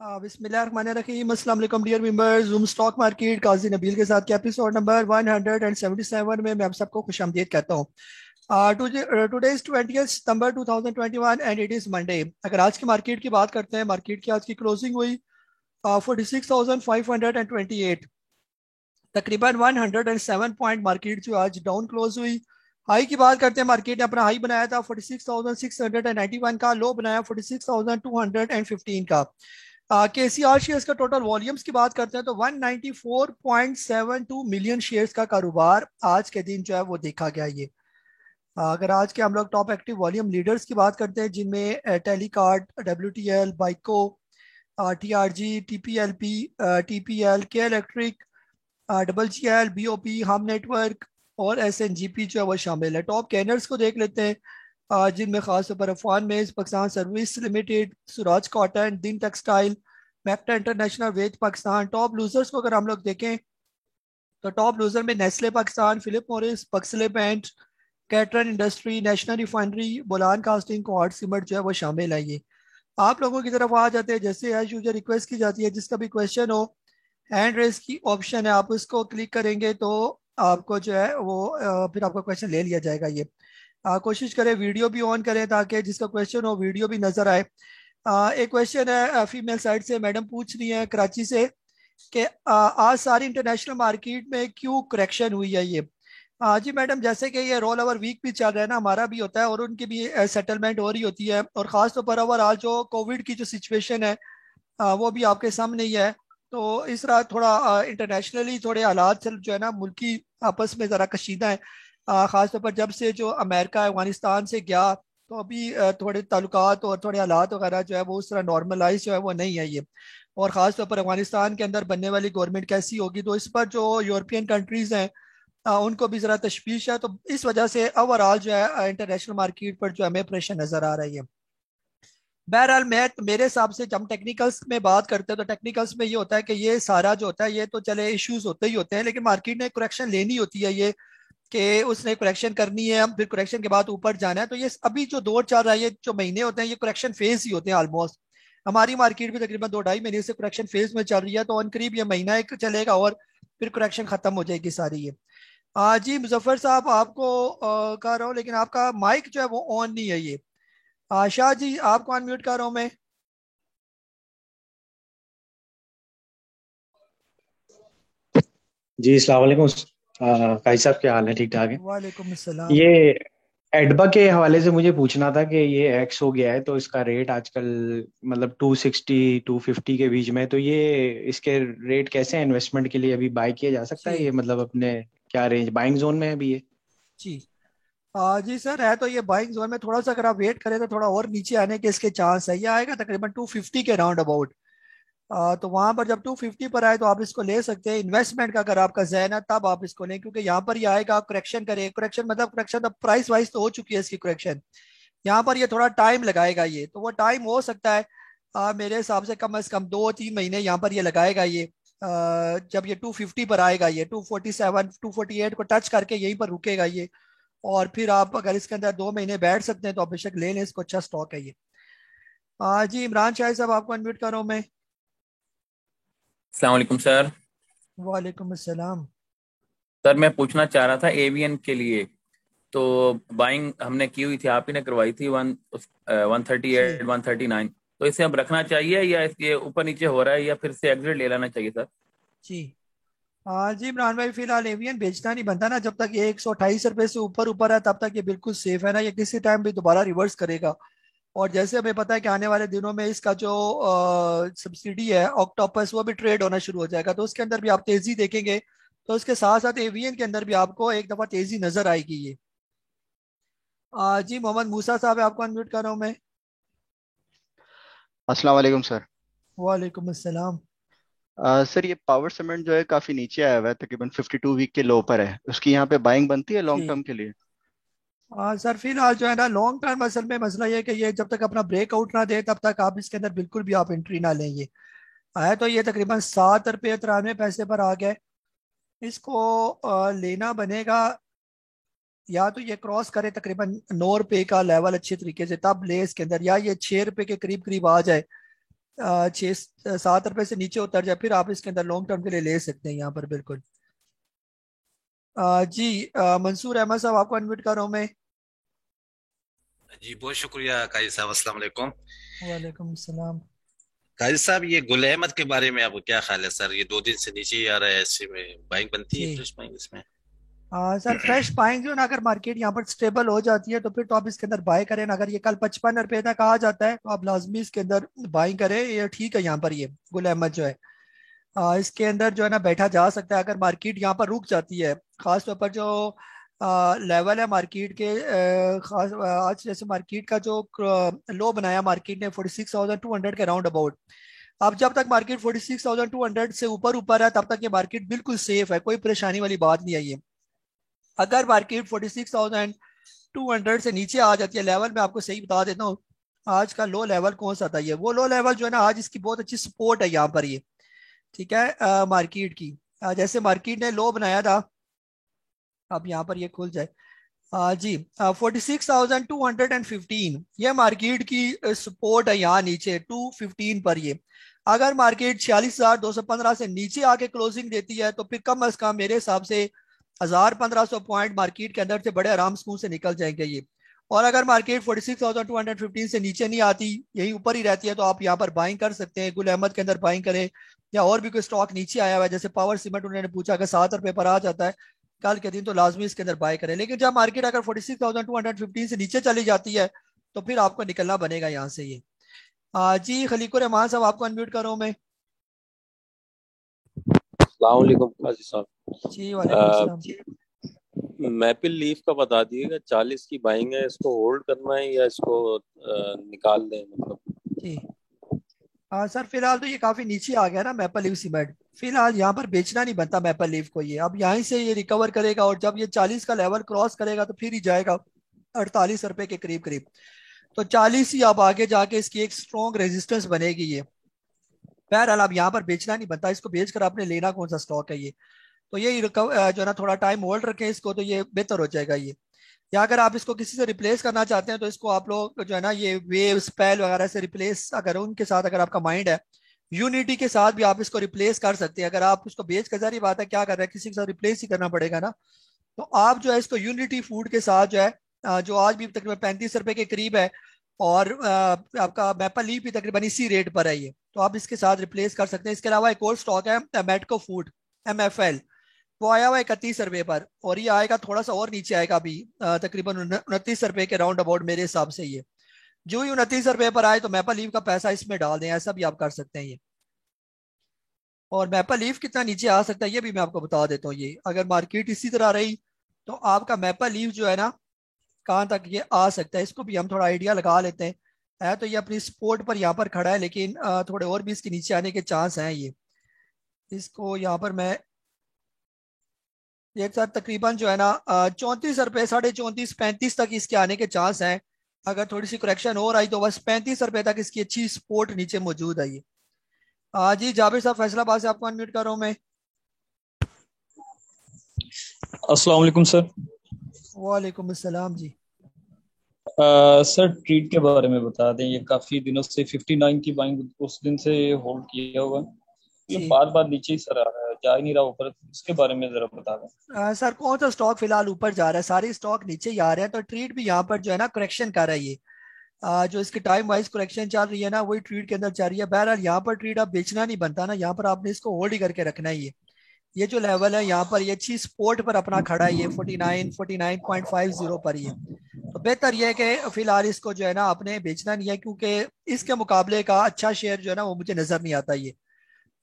बिस्मिल्लाहिर्रहमानिर्रहीम। अस्सलाम वालेकुम dear members. Zoom stock market Qazi Nabeel के साथ के एपिसोड नंबर 177 में मैं आप सबको खुशामदीद कहता हूँ। Today is 20 September 2021 and it is Monday. अगर आज की मार्केट की बात करते हैं, मार्केट की आज की क्लोजिंग हुई 46,528, तकरीबन 107 पॉइंट मार्केट जो आज डाउन क्लोज हुई। हाई की बात करते हैं, मार्केट ने अपना हाई बनाया था 46,691 का, लो बनाया 46,215 का। के सी आर शेयर्स का टोटल वॉल्यूम्स की बात करते हैं तो 194.72 मिलियन शेयर्स का कारोबार आज के दिन जो है वो देखा गया। ये अगर आज के हम लोग टॉप एक्टिव वॉल्यूम लीडर्स की बात करते हैं, जिनमें Telecard, W T L, Byco, T R G, T P L P, T P L, K Electric, double G L, B O P, Hum network और एस एन जी पी जो है वो शामिल है। टॉप कैनर्स को देख लेते हैं, जिनमें खास तौर पर अफवान मेज, Pakistan service limited, Suraj cotton, Din textile, Macter international, Wyeth Pakistan. Top losers को अगर हम लोग देखें तो टॉप लूजर में Nestle Pakistan, Philip Morris, Buxly paint, कैटरन industry, national refinery, Bolan casting, क्वार्ट सीमेंट जो है वो शामिल है। ये आप लोगों की तरफ आ जाते हैं। जैसे एज यूजुअल रिक्वेस्ट की जाती है, जिसका भी क्वेश्चन हो, हैंड रेस की ऑप्शन है, आप उसको क्लिक करेंगे तो आपको जो है वो फिर आपका क्वेश्चन ले लिया जाएगा। ये कोशिश करें वीडियो भी ऑन करें ताकि जिसका क्वेश्चन हो वीडियो भी नजर आए। एक क्वेश्चन है फीमेल साइड से, मैडम पूछ रही है कराची से कि आज सारी इंटरनेशनल मार्केट में क्यों करेक्शन हुई है। ये जी मैडम, जैसे कि ये रोल ओवर वीक भी चल रहा है ना, हमारा भी होता है और उनकी भी सेटलमेंट हो रही होती है, और खास तौर पर ओवरऑल जो कोविड की जो सिचुएशन है वो भी आपके सामने ही है। तो इस तरह थोड़ा इंटरनेशनली थोड़े हालात जो है ना मुल्की आपस में ज़रा कशीदा है। ख़ासतौर पर जब से जो अमेरिका अफगानिस्तान से गया तो अभी थोड़े ताल्लुकात और थोड़े हालात वगैरह जो है वो उस तरह नॉर्मलाइज जो है वो नहीं है। ये और ख़ास तौर पर अफगानिस्तान के अंदर बनने वाली गवर्नमेंट कैसी होगी, तो इस पर जो यूरोपियन कंट्रीज़ हैं उनको भी ज़रा तशवीश है। तो इस वजह से ओवरऑल जो है इंटरनेशनल मार्केट पर जो हमें प्रेशर नज़र आ रही है। बहरहाल मैं मेरे हिसाब से जब हम टेक्निकल्स में बात करते हैं तो टेक्निकल्स में ये होता है कि ये सारा जो होता है ये तो चले इश्यूज होते ही होते हैं, लेकिन मार्केट ने करेक्शन लेनी होती है। ये कि उसने करेक्शन करनी है, फिर करेक्शन के बाद ऊपर जाना है। तो ये अभी जो दौर चल रहा है, ये जो महीने होते हैं ये करेक्शन फेज ही होते हैं ऑलमोस्ट। हमारी मार्केट भी तकरीबन 2-2.5 महीने से करेक्शन फेज में चल रही है, तो करीब ये महीना एक चलेगा और फिर करेक्शन खत्म हो जाएगी सारी। ये जी मुजफ्फर साहब, आपको कह रहा हूँ, लेकिन आपका माइक जो है वो ऑन नहीं है। ये शाह जी, आपको अनम्यूट कर रहा हूँ मैं। जी अस्सलाम वालेकुम। भाई साहब क्या हाल है? ठीक ठाक है। वालेकुम अस्सलाम। ये एडबा के हवाले से मुझे पूछना था कि ये एक्स हो गया है तो इसका रेट आजकल मतलब 260 250 के बीच में है, तो ये इसके रेट कैसे हैं? इन्वेस्टमेंट के लिए अभी बाय किया जा सकता है जी ये? मतलब अपने क्या रेंज बाइंग जोन में है अभी ये? जी जी सर, है तो ये बाइंग जोन में। थोड़ा सा अगर आप वेट करें तो थोड़ा और नीचे आने के इसके चांस है। ये आएगा तकरीबन 250 के राउंड अबाउट। तो वहां पर जब 250 पर आए तो आप इसको ले सकते हैं। इन्वेस्टमेंट का अगर आपका जहन है तब आप इसको लें, क्योंकि यहाँ पर ये आएगा, आप करेक्शन करें, करेक्शन मतलब करेक्शन तो प्राइस वाइज तो हो चुकी है इसकी करेक्शन। यहाँ पर ये थोड़ा टाइम लगाएगा। ये तो वो टाइम हो सकता है मेरे हिसाब से कम 2-3 महीने यहाँ पर ये लगाएगा। ये जब ये 250 पर आएगा, ये 247 248 को टच करके यहीं पर रुकेगा ये। और फिर आप अगर इसके अंदर 2 महीने बैठ सकते हैं तो आप बेशक ले लें इसको, अच्छा स्टॉक है ये। जी इमरान शाह साहब, आपको अनम्यूट कर रहा हूँ मैं। अस्सलाम वालेकुम सर। वालेकुम अस्सलाम। सर मैं पूछना चाह रहा था एवीएन के लिए। तो बाइंग हमने की हुई थी, आप ही ने करवाई थी 138 जी 139। तो इसे अब रखना चाहिए या इसके ऊपर नीचे हो रहा है या फिर से एग्जिट ले लेना चाहिए सर? जी जी इमरान भाई, फिलहाल एवियन बेचना नहीं बनता ना, जब तक ये 128 रुपए से ऊपर ऊपर है तब तक ये बिल्कुल सेफ है ना। ये किसी टाइम भी दोबारा रिवर्स करेगा। और जैसे हमें पता है कि आने वाले दिनों में इसका जो सब्सिडी है ऑक्टोपस, वो भी ट्रेड होना शुरू हो जाएगा, तो उसके अंदर भी आप तेजी देखेंगे। तो उसके साथ साथ एवियन के अंदर भी आपको एक दफा तेजी नजर आएगी ये। जी मोहम्मद मूसा साहब, आपको अनम्यूट कर रहा हूँ मैं। अस्सलाम वालेकुम सर। वालेकुम अस्सलाम। सर ये पावर सीमेंट जो है काफी नीचे आया हुआ है, तकरीबन 52 वीक के लो पर है। उसकी यहाँ पे बाइंग बनती है लॉन्ग जी टर्म के लिए? सर, फिलहाल जो है ना लॉन्ग टर्म असल में मसला ये है कि ये जब तक अपना ब्रेकआउट ना दे तब तक आप इसके अंदर बिल्कुल भी आप एंट्री ना लें। ये आया तो ये तकरीबन 7 रुपये 93 पैसे पर आ गए। इसको लेना बनेगा, या तो ये क्रॉस करे तकरीबन 9 रुपये का लेवल अच्छे तरीके से, तब ले इसके अंदर, या ये 6 रुपये के करीब करीब आ जाए 6-7 रुपए से नीचे उतर जाए फिर आप इसके अंदर लॉन्ग टर्म के लिए ले सकते हैं यहाँ पर बिल्कुल। जी मंसूर अहमद साहब आपको अनम्यूट कर रहा हूँ मैं। जी बहुत शुक्रिया काजी साहब। अस्सलाम वालेकुम। वालेकुम सलाम। काजी साहब, ये गुल अहमद के बारे में आपको क्या ख्याल है सर? ये 2 दिन से नीचे ही आ रहा है, ऐसे में बाइंग बनती है, जी फ्रेश बाइंग इसमें? सर फ्रेश बाइंग जो है ना, अगर मार्केट यहाँ पर स्टेबल हो जाती है तो फिर तो आप इसके अंदर बाय करें ना। अगर ये कल 55 रुपए तक आ जाता है तो आप लाजमी इसके अंदर बाइंग करें, ये ठीक है। यहाँ पर ये गुल अहमद जो है इसके अंदर जो है ना बैठा जा सकता है। अगर मार्केट यहाँ पर रुक जाती है, खास तौर पर जो लेवल है मार्केट के, खास आज जैसे मार्केट का जो लो बनाया मार्केट ने 46,200 के राउंड अबाउट। अब जब तक मार्केट 46,200 से ऊपर ऊपर है तब तक ये मार्केट बिल्कुल सेफ है, कोई परेशानी वाली बात नहीं है ये। अगर मार्केट 46,200 से नीचे आ जाती है लेवल, मैं आपको सही बता देता हूँ आज का लो लेवल कौन सा था। ये वो लो लेवल जो है ना, आज इसकी बहुत अच्छी सपोर्ट है यहाँ पर ये, ठीक है। मार्केट की जैसे मार्केट ने लो बनाया था, अब यहाँ पर ये खुल जाए जी 46,215 ये मार्केट की सपोर्ट है यहाँ नीचे 215 पर ये। अगर मार्केट 46,215 से नीचे आके क्लोजिंग देती है तो फिर कम अज कम मेरे हिसाब से 1,000-1,500 पॉइंट मार्केट के अंदर से बड़े आराम सुकून से निकल जाएंगे ये। और अगर मार्केट 46,215 से नीचे नहीं आती, यही ऊपर ही रहती है, तो आप यहाँ पर बाइंग कर सकते हैं। गुल अहमद के अंदर बाइंग करें, या और भी कोई स्टॉक नीचे आया हुआ है जैसे पावर सीमेंट, उन्होंने पूछा अगर 7 रुपए पर आ जाता है कल के दिन तो लाजमी इसके अंदर बाय करें। लेकिन जब मार्केट अगर 46,215 से नीचे चली जाती है तो फिर आपको निकलना बनेगा यहाँ से ये। जी खलीकुर रहमान साहब आपको अनम्यूट कर रहा हूँ मैं। अस्सलाम वालेकुम काजी जी वालेकुम साहब। सलाम। मैपिल लीफ का बता दिएगा, 40 की बाइंग है, इसको होल्ड करना है या इसको निकाल दें मतलब? जी सर फिलहाल तो ये काफी नीचे आ गया ना मैपल लीफ सीमेंट, फिलहाल यहाँ पर बेचना नहीं बनता मैपल लीफ को। ये अब यहीं से ये रिकवर करेगा और जब ये 40 का लेवल क्रॉस करेगा तो फिर ही जाएगा 48 रुपए के करीब करीब। तो 40 ही अब आगे जाके इसकी एक स्ट्रॉन्ग रेजिस्टेंस बनेगी ये। बहरहाल अब यहाँ पर बेचना नहीं बनता, इसको बेचकर आपने लेना कौन सा स्टॉक है ये। तो ये जो है ना थोड़ा टाइम होल्ड रखें इसको, तो ये बेहतर हो जाएगा ये। या अगर आप इसको किसी से रिप्लेस करना चाहते हैं तो इसको आप लोग जो है ना ये वेव स्पेल वगैरह से रिप्लेस, अगर उनके साथ अगर आपका माइंड है, यूनिटी के साथ भी आप इसको रिप्लेस कर सकते हैं। अगर आप इसको बेच कर, जारी बात है क्या कर रहे हैं, किसी के साथ रिप्लेस ही करना पड़ेगा ना। तो आप जो है इसको यूनिटी फूड के साथ जो है जो आज भी तकरीबन 35 रुपए के करीब है, और आपका मैपल लीफ भी तकरीबन इसी रेट पर है ये, तो आप इसके साथ रिप्लेस कर सकते हैं। इसके अलावा एक और स्टॉक है मेटको फूड, MFL, वो आया हुआ 31 रुपए पर, और ये आएगा थोड़ा सा और नीचे आएगा अभी तकरीबन 29 रुपए के राउंड अबाउट मेरे हिसाब से ये। जो ही 29 रुपए पर आए तो मैपल लीफ का पैसा इसमें डाल दें, ऐसा भी आप कर सकते हैं ये। और मैपल लीफ कितना नीचे आ सकता है ये भी मैं आपको बता देता हूँ। ये अगर मार्केट इसी तरह रही तो आपका मैपल लीफ जो है ना कहाँ तक ये आ सकता है, इसको भी हम थोड़ा आइडिया लगा लेते हैं। है तो ये अपनी सपोर्ट पर यहाँ पर खड़ा है, लेकिन थोड़े और भी इसके नीचे आने के चांस हैं ये। इसको यहाँ पर मैं एक साथ तकरीबन जो है ना 34 रुपए, 34.35 तक इसके आने के चांस हैं। अगर थोड़ी सी करेक्शन और आई तो बस 35 रुपए तक इसकी अच्छी सपोर्ट नीचे मौजूद है ये। जी जाबिर साहब फैसलाबाद से आपको अनम्यूट कर रहा हूँ मैं। अस्सलाम वालेकुम सर। वालेकुम अस्सलाम जी। सर ट्रीट के बारे में बता दें, ये काफी दिनों से 59 की बाइंग उस दिन से होल्ड किया हुआ है, ये जी बार बार नीचे ही सर आ रहा है, जा ही नहीं रहा ऊपर, इसके बारे में जरा बता दें। सर कौन सा स्टॉक फिलहाल ऊपर जा रहा है, सारे स्टॉक नीचे ही आ रहे हैं। तो ट्रीट भी यहाँ पर जो है ना करेक्शन कर रहा है ये। जो इसकी टाइम वाइज करेक्शन चल रही है ना वही ट्रीट के अंदर चल रही है। बहरहाल यहाँ पर ट्रीट आप बेचना नहीं बनता ना, यहाँ पर आपने इसको होल्ड ही करके रखना है ये जो लेवल है यहाँ पर ये अच्छी सपोर्ट पर अपना खड़ा है ये 49 पर ये। तो बेहतर यह है कि फिलहाल इसको जो है ना आपने बेचना नहीं है, क्योंकि इसके मुकाबले का अच्छा शेयर जो है ना वो मुझे नजर नहीं आता ये।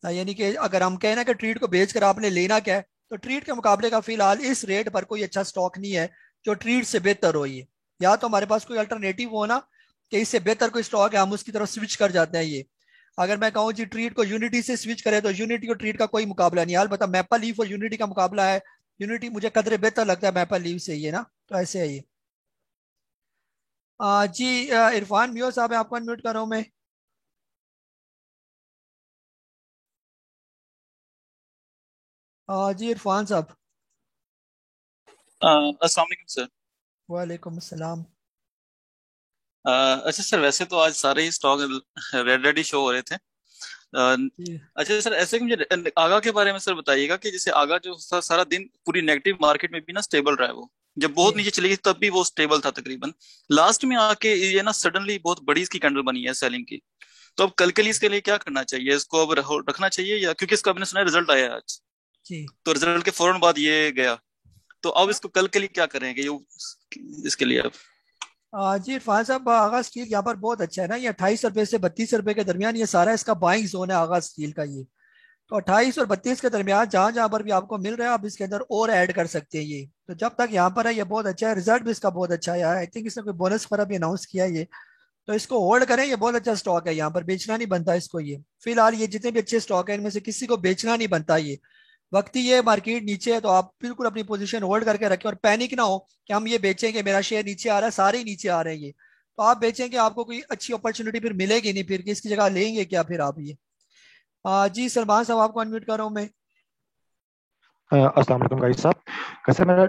यानी कि अगर हम कहें ना कि ट्रीट को बेच कर आपने लेना क्या है, तो ट्रीट के मुकाबले का फिलहाल इस रेट पर कोई अच्छा स्टॉक नहीं है जो ट्रीट से बेहतर हो ये। या तो हमारे पास कोई अल्टरनेटिव हो ना कि इससे बेहतर कोई स्टॉक है, हम उसकी तरफ स्विच कर जाते हैं ये। अगर मैं कहूँ जी ट्रीट को यूनिटी से स्विच करें तो यूनिटी और ट्रीट का कोई मुकाबला नहीं। अलबत्ता मैपल लीफ और यूनिटी का मुकाबला है, यूनिटी मुझे कदरे बेहतर लगता है मैपल लीफ से ये ना, तो ऐसे है ये। जी इरफान मियो साहब है, आपको अनम्यूट कर रहा हूँ मैं। जी इरफान साहब। अस्सलाम वालेकुम सर। वालेकुम अस्सलाम। अच्छा सर, वैसे तो आज सारे ही स्टॉक रेड रेड ही शो हो रहे थे। जी अच्छा सर, ऐसे कि मुझे आगा के बारे में सर बताइएगा कि जैसे आगा जो सारा दिन पूरी नेगेटिव मार्केट में भी ना स्टेबल रहा है वो। जब बहुत जी। नीचे चली गई तब भी वो स्टेबल था तकरीबन। लास्ट में आके ये ना सडनली बहुत बड़ी इसकी कैंडल बनी है सेलिंग की। तो अब कल के लिए इसके लिए क्या करना चाहिए? इसको अब रखना चाहिए, या क्योंकि इसका आपने सुना है रिजल्ट आया है आज, जी तो रिजल्ट के फौरन बाद ये गया। तो अब इसको कल के लिए क्या करेंगे इसके लिए अब? जी इरफान साहब, आगा स्टील यहाँ पर बहुत अच्छा है ना। ये 28 रुपए से 32 रुपए के दरमियान ये सारा इसका बाइंग जोन है आगा स्टील का ये। तो 28 और 32 के दरमियान जहां जहां पर भी आपको मिल रहा है आप इसके अंदर और ऐड कर सकते हैं ये। तो जब तक यहाँ पर है ये बहुत अच्छा है, रिजल्ट भी इसका बहुत अच्छा है। आई थिंक इसने कोई बोनस वगैरह भी अनाउंस किया है ये। तो इसको होल्ड करें, ये बहुत अच्छा स्टॉक है, यहाँ पर बेचना नहीं बनता इसको ये। फिलहाल ये जितने भी अच्छे स्टॉक है इनमें से किसी को बेचना नहीं बनता ये। वक्त ही ये मार्केट नीचे है तो आप बिल्कुल अपनी पोजीशन होल्ड करके रखें और पैनिक ना हो कि हम ये बेचेंगे, मेरा शेयर नीचे आ रहा है, सारे ही नीचे आ रहे हैं ये। तो आप बेचेंगे, आपको कोई अच्छी अपॉर्चुनिटी फिर मिलेगी नहीं, फिर किसकी जगह लेंगे क्या फिर आप ये। जी सलमान साहब, आपको अनम्यूट कर रहा हूँ मैं। अस्सलाम वालेकुम गाइस साहब। कैसे मेरा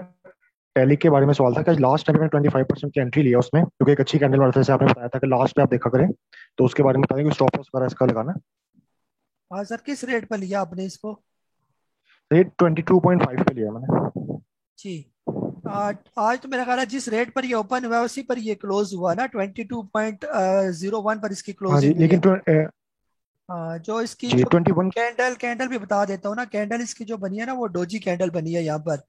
टैली के बारे में सवाल था कि लास्ट टाइम मैंने 25% की एंट्री लिया उसमें, क्योंकि एक अच्छी कैंडल वाला था, जैसे आपने बताया था कि लास्ट पे आप देखा करें। तो उसके बारे में बता दें कि स्टॉप लॉस वगैरह इसका लगाना हाँ सर, किस रेट पर लिया आपने इसको? है। रेट 22.5 पे लिया मैंने। जी। आज तो मेरा ख्याल है जिस रेट पर ये ओपन हुआ है उसी पर ये क्लोज हुआ ना, 22.01 पर इसकी हाँ जी, क्लोजिंग हुई लेकिन है। जो इसकी जी जो 21। कैंडल कैंडल भी बता देता हूँ ना। कैंडल इसकी जो बनी है ना वो डोजी कैंडल बनी है यहाँ पर।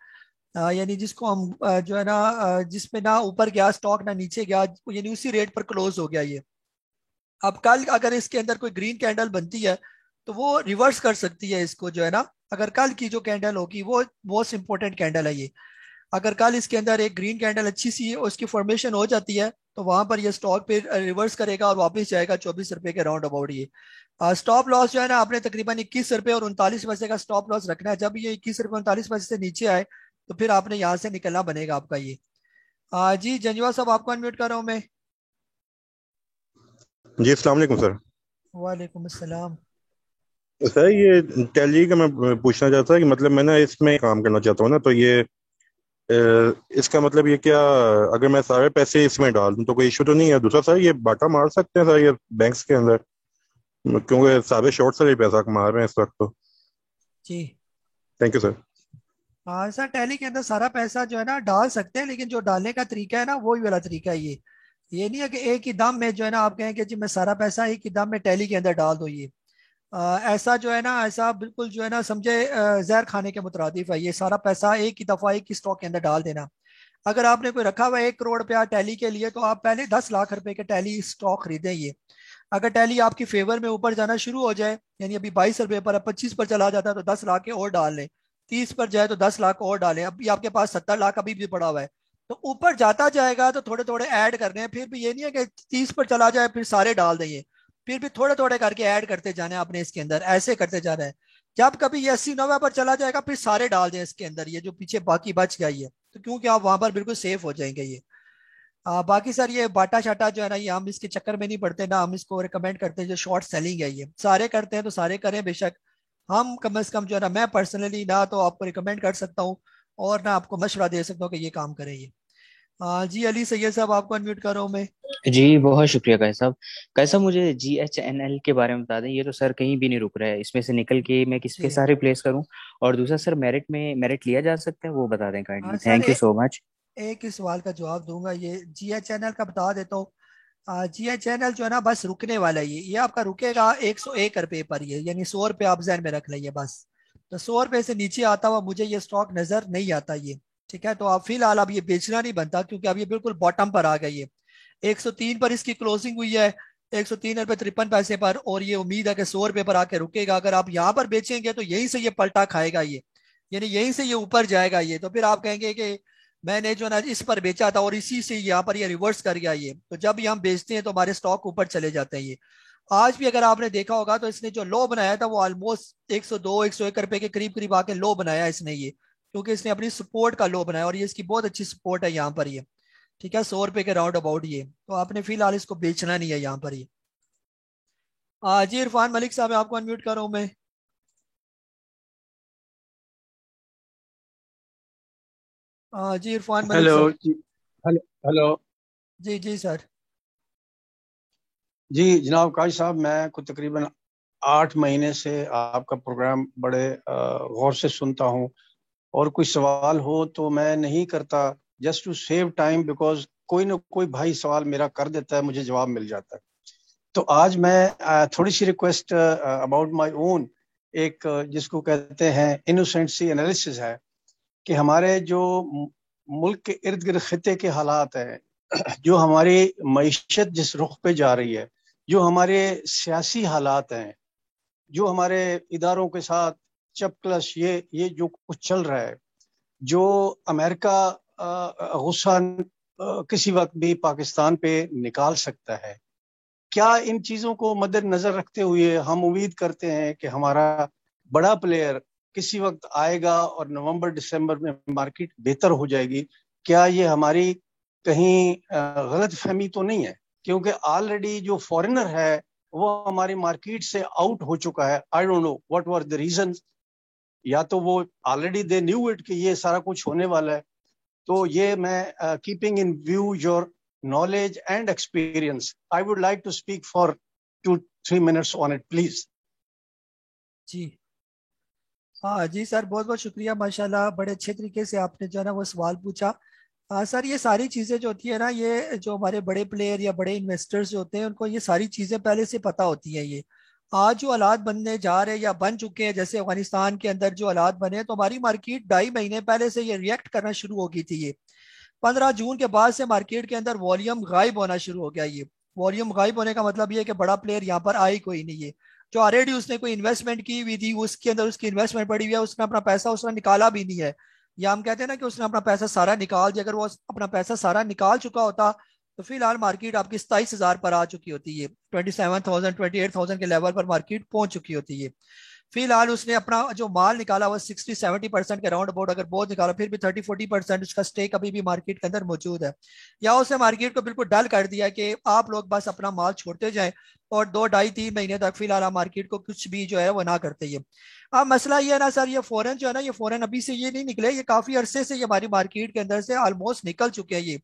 यानी जिसको हम जो है ना जिसमें ना ऊपर गया स्टॉक ना नीचे गया, यानी उसी रेट पर क्लोज हो गया ये। अब कल अगर इसके अंदर कोई ग्रीन कैंडल बनती है तो वो रिवर्स कर सकती है इसको जो है ना। अगर कल की जो कैंडल होगी वो मोस्ट इंपॉर्टेंट कैंडल है ये। अगर कल इसके अंदर एक ग्रीन कैंडल अच्छी सी उसकी फॉर्मेशन हो जाती है तो वहां पर ये स्टॉक पे रिवर्स करेगा और वापस जाएगा 24 रुपए के राउंड अबाउट ये। स्टॉप लॉस जो है ना आपने तकरीबन 21 रुपए और 39 पैसे का स्टॉप लॉस रखना है। जब ये 21 रुपए 39 पैसे से नीचे आए तो फिर आपने यहाँ से निकलना बनेगा आपका ये। जी जंजवा साहब, आपको अनम्यूट कर रहा हूँ मैं। जी अस्सलाम वालेकुम सर। वालेकुम अस्सलाम। सर ये टैली का मैं पूछना चाहता था कि मतलब मैं ना इसमें काम करना चाहता हूँ ना, तो ये इसका मतलब ये क्या, अगर मैं सारे पैसे इसमें डाल दूँ तो कोई इशू तो नहीं है? दूसरा सर, ये बाटा मार सकते हैं सर ये बैंक्स के अंदर, क्योंकि सारे शॉर्ट सर ही पैसा कमा रहे हैं इस वक्त तो। जी थैंक यू सर। हाँ सर, टैली के अंदर सारा पैसा जो है ना डाल सकते हैं, लेकिन जो डालने का तरीका है ना वही वाला तरीका है ये नहीं है कि एक ही दम में जो है ना आप कहें कि जी मैं सारा पैसा एक ही दम में टैली के अंदर डाल दूँ ये। ऐसा जो है ना, ऐसा बिल्कुल जो है ना समझे जहर खाने के मुतरादिफ है ये। सारा पैसा एक ही दफा एक ही स्टॉक के अंदर डाल देना। अगर आपने कोई रखा हुआ है 1 करोड़ रुपया टैली के लिए तो आप पहले 10 लाख रुपए के टैली स्टॉक खरीदें ये। अगर टैली आपकी फेवर में ऊपर जाना शुरू हो जाए, यानी अभी 22 रुपए पर 25 पर चला जाता है तो 10 लाख के और डाल लें। 30 पर जाए तो 10 लाख और डालें। अभी आपके पास 70 लाख अभी भी पड़ा हुआ है। तो ऊपर जाता जाएगा तो थोड़े थोड़े ऐड करने हैं। फिर भी ये नहीं है कि 30 पर चला जाए फिर सारे डाल देंगे। फिर भी थोड़े थोड़े करके ऐड करते जाने आपने इसके अंदर, ऐसे करते जाना है। जब कभी ये 80-90 पर चला जाएगा फिर सारे डाल दें इसके अंदर, ये जो पीछे बाकी बच गया ये। तो क्योंकि आप वहां पर बिल्कुल सेफ हो जाएंगे ये। बाकी सर ये बाटा शाटा जो है ना, ये हम इसके चक्कर में नहीं पड़ते ना, हम इसको रिकमेंड करते हैं। जो शॉर्ट सेलिंग है ये सारे करते हैं तो सारे करें बेशक। हम कम से कम जो है ना, मैं पर्सनली ना तो आपको रिकमेंड कर सकता हूँ और ना आपको मशवरा दे सकता हूँ कि ये काम करें ये। जी अली सैयद साहब, आपको अनम्यूट कर रहा हूँ मैं। जी बहुत शुक्रिया कैसाब। कैसा मुझे GHNL के बारे में बता दें, ये तो सर कहीं भी नहीं रुक रहा है, इसमें से निकल के मैं किस पे जी सारे रिप्लेस करूं? और दूसरा सर मेरिट में मेरिट लिया जा सकता है, वो बता दें kindly, sir thank you so much. एक ही सवाल का जवाब दूंगा। ये GHNL का बता देता हूँ। GHNL जो है ना बस रुकने वाला है ये आपका रुकेगा 101 रुपए पर ये, यानी 100 रुपए आप जहन में रख लेंगे बस। तो 100 रुपए से नीचे आता हुआ मुझे ये स्टॉक नजर नहीं आता ये। ठीक है, तो आप फिलहाल अब ये बेचना नहीं बनता क्योंकि अब ये बिल्कुल बॉटम पर आ गई है। 103 पर इसकी क्लोजिंग हुई है, 103 रुपए 53 पैसे पर। और ये उम्मीद है कि 100 रुपए पर आके रुकेगा। अगर आप यहाँ पर बेचेंगे तो यहीं से ये पलटा खाएगा ये, यानी यहीं से ये ऊपर जाएगा ये। तो फिर आप कहेंगे कि मैंने जो ना इस पर बेचा था और इसी से यहाँ पर ये रिवर्स कर गया ये। तो जब ये हम बेचते हैं तो हमारे स्टॉक ऊपर चले जाते हैं ये। आज भी अगर आपने देखा होगा तो इसने जो लो बनाया था वो ऑलमोस्ट 102 101 रुपए के करीब करीब आके लो बनाया इसने ये, क्योंकि इसने अपनी सपोर्ट का लो बनाया और ये इसकी बहुत अच्छी सपोर्ट है यहाँ पर ये। ठीक है, 100 रुपए के राउंड अबाउट ये। तो आपने फिलहाल इसको बेचना नहीं है यहाँ पर ये। जी इरफान मलिक साहब, आपको अनम्यूट कर रहा हूँ मैं। जी इरफान मलिक हेलो साहब। जी। Hello hello. जी जी सर। जी जनाब काजी साहब, मैं कुछ तकरीबन 8 महीने से आपका प्रोग्राम बड़े गौर से सुनता हूँ, और कोई सवाल हो तो मैं नहीं करता, just to save time, because कोई ना कोई भाई सवाल मेरा कर देता है, मुझे जवाब मिल जाता है। तो आज मैं थोड़ी सी रिक्वेस्ट अबाउट माय ओन, एक जिसको कहते हैं इनोसेंसी एनालिसिस है, कि हमारे जो मुल्क के इर्द गिर्द खिते के हालात हैं, जो हमारी मईशत जिस रुख पे जा रही है, जो हमारे सियासी हालात हैं, जो हमारे इदारों के साथ चपकलश ये जो कुछ चल रहा है, जो अमेरिका गुस्सा किसी वक्त भी पाकिस्तान पे निकाल सकता है, क्या इन चीज़ों को मद्देनजर रखते हुए हम उम्मीद करते हैं कि हमारा बड़ा प्लेयर किसी वक्त आएगा और नवंबर दिसंबर में मार्केट बेहतर हो जाएगी? क्या ये हमारी कहीं गलत फहमी तो नहीं है? क्योंकि ऑलरेडी जो फॉरेनर है वो हमारी मार्केट से आउट हो चुका है। I don't know whatever the reason, या तो वो ऑलरेडी दे न्यू इट कि ये सारा कुछ होने वाला है। तो ये मैं keeping in view your knowledge and experience, I would like to speak for 2-3 minutes on it, please. जी हाँ जी सर, बहुत बहुत शुक्रिया, माशाल्लाह बड़े अच्छे तरीके से आपने जो है ना वो सवाल पूछा। सर ये सारी चीज़ें जो होती है ना, ये जो हमारे बड़े प्लेयर या बड़े इन्वेस्टर्स जो होते हैं उनको ये सारी चीज़ें पहले से पता होती हैं। ये आज जो हालात बनने जा रहे हैं या बन चुके हैं, जैसे अफगानिस्तान के अंदर जो हालात बने हैं, तो हमारी मार्केट 2.5 महीने पहले से ये रिएक्ट करना शुरू हो गई थी। ये 15 जून के बाद से मार्केट के अंदर वॉल्यूम गायब होना शुरू हो गया। ये वॉल्यूम गायब होने का मतलब ये है कि बड़ा प्लेयर यहाँ पर आए कोई नहीं है। जो ऑलरेडी उसने कोई इन्वेस्टमेंट की हुई थी, उसके अंदर उसकी इन्वेस्टमेंट पड़ी हुई है, उसने अपना पैसा उसने निकाला भी नहीं है, या हम कहते हैं ना कि उसने अपना पैसा सारा निकाल दिया। अगर वो अपना पैसा सारा निकाल चुका होता तो फिलहाल मार्केट आपकी 27,000 पर आ चुकी होती है, 27,000 28,000 के लेवल पर मार्केट पहुंच चुकी होती है। फिलहाल उसने अपना जो माल निकाला वो 60-70% के राउंड अबाउट अगर बहुत निकाला, फिर भी 30-40% उसका स्टेक अभी भी मार्केट के अंदर मौजूद है। या उसने मार्केट को बिल्कुल डल कर दिया कि आप लोग बस अपना माल छोड़ते जाएं और 2-2.5-3 महीने तक फिलहाल आप मार्केट को कुछ भी जो है वो ना करते। ये अब मसला ये है ना सर, ये फॉरेन जो है ना, ये फॉरेन अभी से ये नहीं निकले, ये काफी अरसे से ये हमारी मार्केट के अंदर से ऑलमोस्ट निकल चुके हैं। ये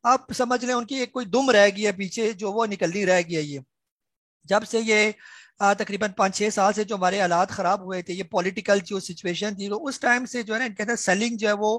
आप समझ लें उनकी एक कोई दुम रह गई है पीछे, जो वो निकलनी रह गई है। ये जब से ये तकरीबन 5-6 साल से जो हमारे हालात खराब हुए थे, ये पॉलिटिकल जो सिचुएशन थी, तो उस टाइम से जो है ना इनके अंदर सेलिंग जो है वो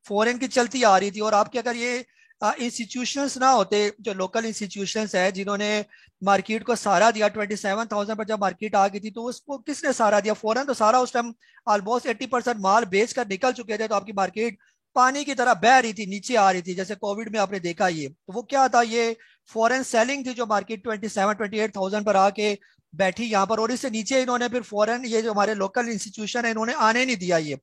फॉरेन की चलती आ रही थी। और आपके अगर ये इंस्टीट्यूशंस ना होते, जो लोकल इंस्टीट्यूशंस है जिन्होंने मार्केट को सहारा दिया, 27,000 पर जब मार्केट आ गई थी तो उसको किसने सहारा दिया? फॉरेन तो सारा उस टाइम ऑलमोस्ट 80% माल बेच कर निकल चुके थे, तो आपकी मार्केट पानी की तरह बह रही थी, नीचे आ रही थी, जैसे कोविड में आपने देखा। ये तो वो क्या था, ये फॉरेन सेलिंग थी जो मार्केट 27-28,000 पर आके बैठी यहाँ पर, और इससे नीचे इन्होंने फिर फॉरेन ये जो हमारे लोकल इंस्टीट्यूशन है इन्होंने आने नहीं दिया। ये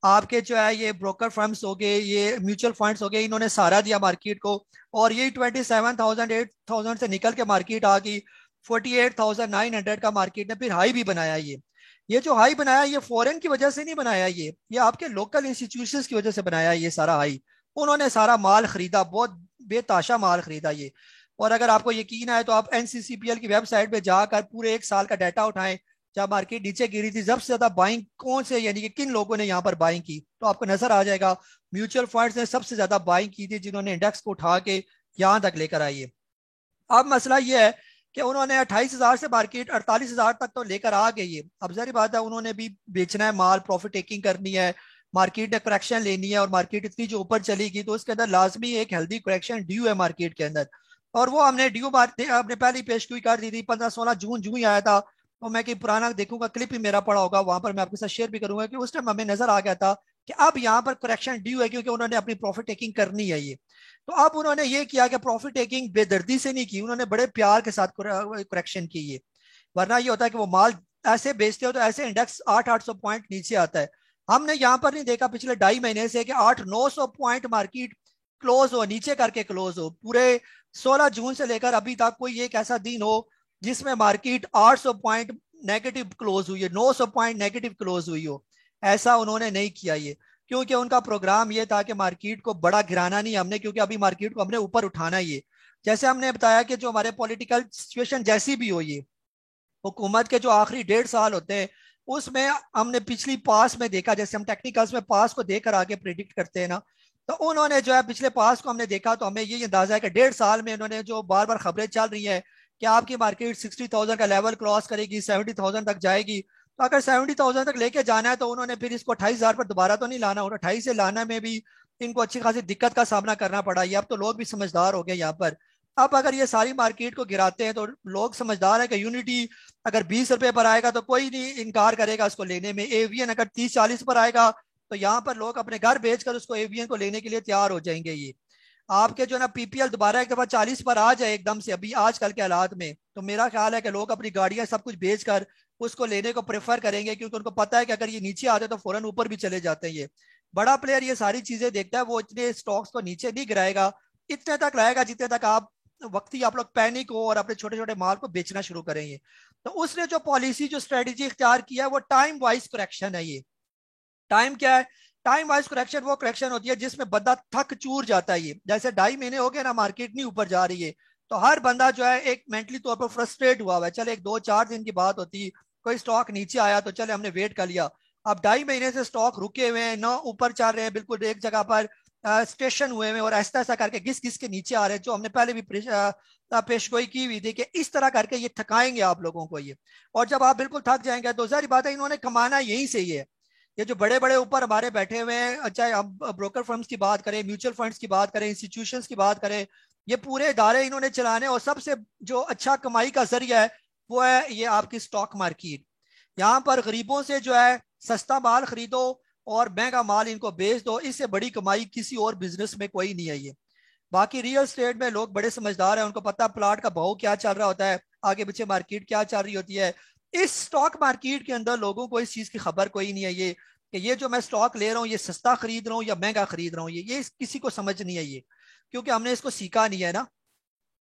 आपके जो है ये ब्रोकर फर्म्स हो गए, ये म्यूचुअल फंड्स हो गए, इन्होंने सहारा दिया मार्केट को, और यही 27,000 8,000 से निकल के मार्केट आ गई 48,900 का मार्केट ने फिर हाई भी बनाया। ये जो हाई बनाया ये फॉरेन की वजह से नहीं बनाया, ये आपके लोकल इंस्टीट्यूशंस की वजह से बनाया ये सारा हाई। उन्होंने सारा माल खरीदा, बहुत बेताशा माल खरीदा ये। और अगर आपको यकीन आए तो आप एनसीसीपीएल की वेबसाइट पे जाकर पूरे 1 साल का डाटा उठाएं, जब मार्केट नीचे गिरी थी सबसे ज्यादा बाइंग कौन से, यानी कि किन लोगों ने यहाँ पर बाइंग की, तो आपको नजर आ जाएगा म्यूचुअल फंड्स ने सबसे ज्यादा बाइंग की थी, जिन्होंने इंडेक्स को उठा के यहाँ तक लेकर आई है। अब मसला ये है कि उन्होंने 28,000 से मार्केट 48,000 तक तो लेकर आ गई है। अब जारी बात है उन्होंने भी बेचना है माल, प्रॉफिट टेकिंग करनी है, मार्केट ने करेक्शन लेनी है, और मार्केट इतनी जो ऊपर चलेगी तो उसके अंदर लाजमी एक हेल्दी करेक्शन ड्यू है मार्केट के अंदर। और वो हमने ड्यू बात आपने पहले पेश की कर दी थी, 15-16 जून जून ही आया था। तो मैं कि पुराना देखूंगा, क्लिप ही मेरा पड़ा होगा, वहां पर मैं आपके साथ शेयर भी करूंगा कि उस टाइम हमें नजर आ गया था कि अब यहाँ पर करेक्शन ड्यू है, क्योंकि उन्होंने अपनी प्रॉफिट टेकिंग करनी है। ये तो अब उन्होंने ये किया कि प्रॉफिट टेकिंग बेदर्दी से नहीं की, उन्होंने बड़े प्यार के साथ करेक्शन की। ये वरना ये होता है कि वो माल ऐसे बेचते हो तो ऐसे इंडेक्स 800-800 पॉइंट नीचे आता है। हमने यहाँ पर नहीं देखा पिछले 2.5 महीने से कि 800-900 पॉइंट मार्केट क्लोज हो, नीचे करके क्लोज हो। पूरे 16 जून से लेकर अभी तक कोई एक ऐसा दिन हो जिसमें मार्केट 800 पॉइंट नेगेटिव क्लोज हुई है, 900 पॉइंट नेगेटिव क्लोज हुई हो, ऐसा उन्होंने नहीं किया। ये क्योंकि उनका प्रोग्राम ये था कि मार्केट को बड़ा गिराना नहीं हमने, क्योंकि अभी मार्केट को हमने ऊपर उठाना ही है। जैसे हमने बताया कि जो हमारे पॉलिटिकल सिचुएशन जैसी भी हो, ये हुकूमत के जो आखिरी 1.5 साल होते हैं उसमें हमने पिछली पास में देखा, जैसे हम टेक्निकल्स में पास को देखकर आगे प्रिडिक्ट करते हैं ना, तो उन्होंने जो है पिछले पास को हमने देखा तो हमें ये अंदाजा है कि 1.5 साल में उन्होंने जो बार बार खबरें चल रही हैं कि आपकी मार्केट 60,000 का लेवल क्रॉस करेगी, 70,000 तक जाएगी। तो अगर 70,000 तक लेके जाना है तो उन्होंने फिर इसको 28,000 पर दोबारा तो नहीं लाना, और 28 से लाने में भी इनको अच्छी खासी दिक्कत का सामना करना पड़ा। ये अब तो लोग भी समझदार हो गए यहाँ पर। अब अगर ये सारी मार्केट को गिराते हैं तो लोग समझदार है कि यूनिटी अगर 20 रुपए पर आएगा तो कोई नहीं इनकार करेगा उसको लेने में। एवीएन अगर 30-40 पर आएगा तो यहाँ पर लोग अपने घर बेचकर उसको एवीएन को लेने के लिए तैयार हो जाएंगे। ये आपके जो ना पीपीएल दोबारा एक दफा 40 पर आ जाए एकदम से अभी आजकल के हालात में, तो मेरा ख्याल है कि लोग अपनी गाड़ियां सब कुछ बेचकर उसको लेने को प्रेफर करेंगे, क्योंकि उनको पता है कि अगर ये नीचे आते तो फौरन ऊपर भी चले जाते हैं। ये बड़ा प्लेयर ये सारी चीजें देखता है, वो इतने स्टॉक्स को नीचे नहीं गिराएगा, इतने तक लाएगा जितने तक आप वक्ती आप लोग पैनिक हो और अपने छोटे छोटे माल को बेचना शुरू करेंगे। तो उसने जो पॉलिसी जो स्ट्रेटेजी इख्तियार किया है वो टाइम वाइज करेक्शन है। ये टाइम क्या है? टाइम वाइज करेक्शन वो करेक्शन होती है जिसमें बंदा थक चूर जाता है। ये जैसे 2.5 महीने हो गए ना, मार्केट नहीं ऊपर जा रही है, तो हर बंदा जो है एक मेंटली तौर पर फ्रस्ट्रेट हुआ हुआ है। चले 1-2-4 दिन की बात होती, कोई स्टॉक नीचे आया तो चले हमने वेट कर लिया। अब 2.5 महीने से स्टॉक रुके हुए हैं, ना ऊपर चल रहे हैं, बिल्कुल एक जगह पर स्टेशन हुए हैं और ऐसा ऐसा करके घिस घिस के नीचे आ रहे हैं, जो हमने पहले भी पेशगोई की हुई थी कि इस तरह करके ये थकाएंगे आप लोगों को ये। और जब आप बिल्कुल थक जाएंगे तो जाहिर बात है इन्होंने कमाना यहीं से ही है। ये जो बड़े बड़े ऊपर हमारे बैठे हुए हैं, चाहे हम ब्रोकर फर्म्स की बात करें, म्यूचुअल फंड्स की बात करें, इंस्टीट्यूशंस की बात करें, ये पूरे इदारे इन्होंने चलाने, और सबसे जो अच्छा कमाई का जरिया है वो है ये आपकी स्टॉक मार्केट। यहाँ पर गरीबों से जो है सस्ता माल खरीदो और महंगा माल इनको बेच दो, इससे बड़ी कमाई किसी और बिजनेस में कोई नहीं है। ये बाकी रियल स्टेट में लोग बड़े समझदार हैं, उनको पता प्लाट का भाव क्या चल रहा होता है, आगे पीछे मार्केट क्या चल रही होती है। इस स्टॉक मार्केट के अंदर लोगों को इस चीज की खबर कोई नहीं है ये कि ये जो मैं स्टॉक ले रहा हूँ ये सस्ता खरीद रहा हूँ या महंगा खरीद रहा हूँ, ये किसी को समझ नहीं है ये, क्योंकि हमने इसको सीखा नहीं है ना।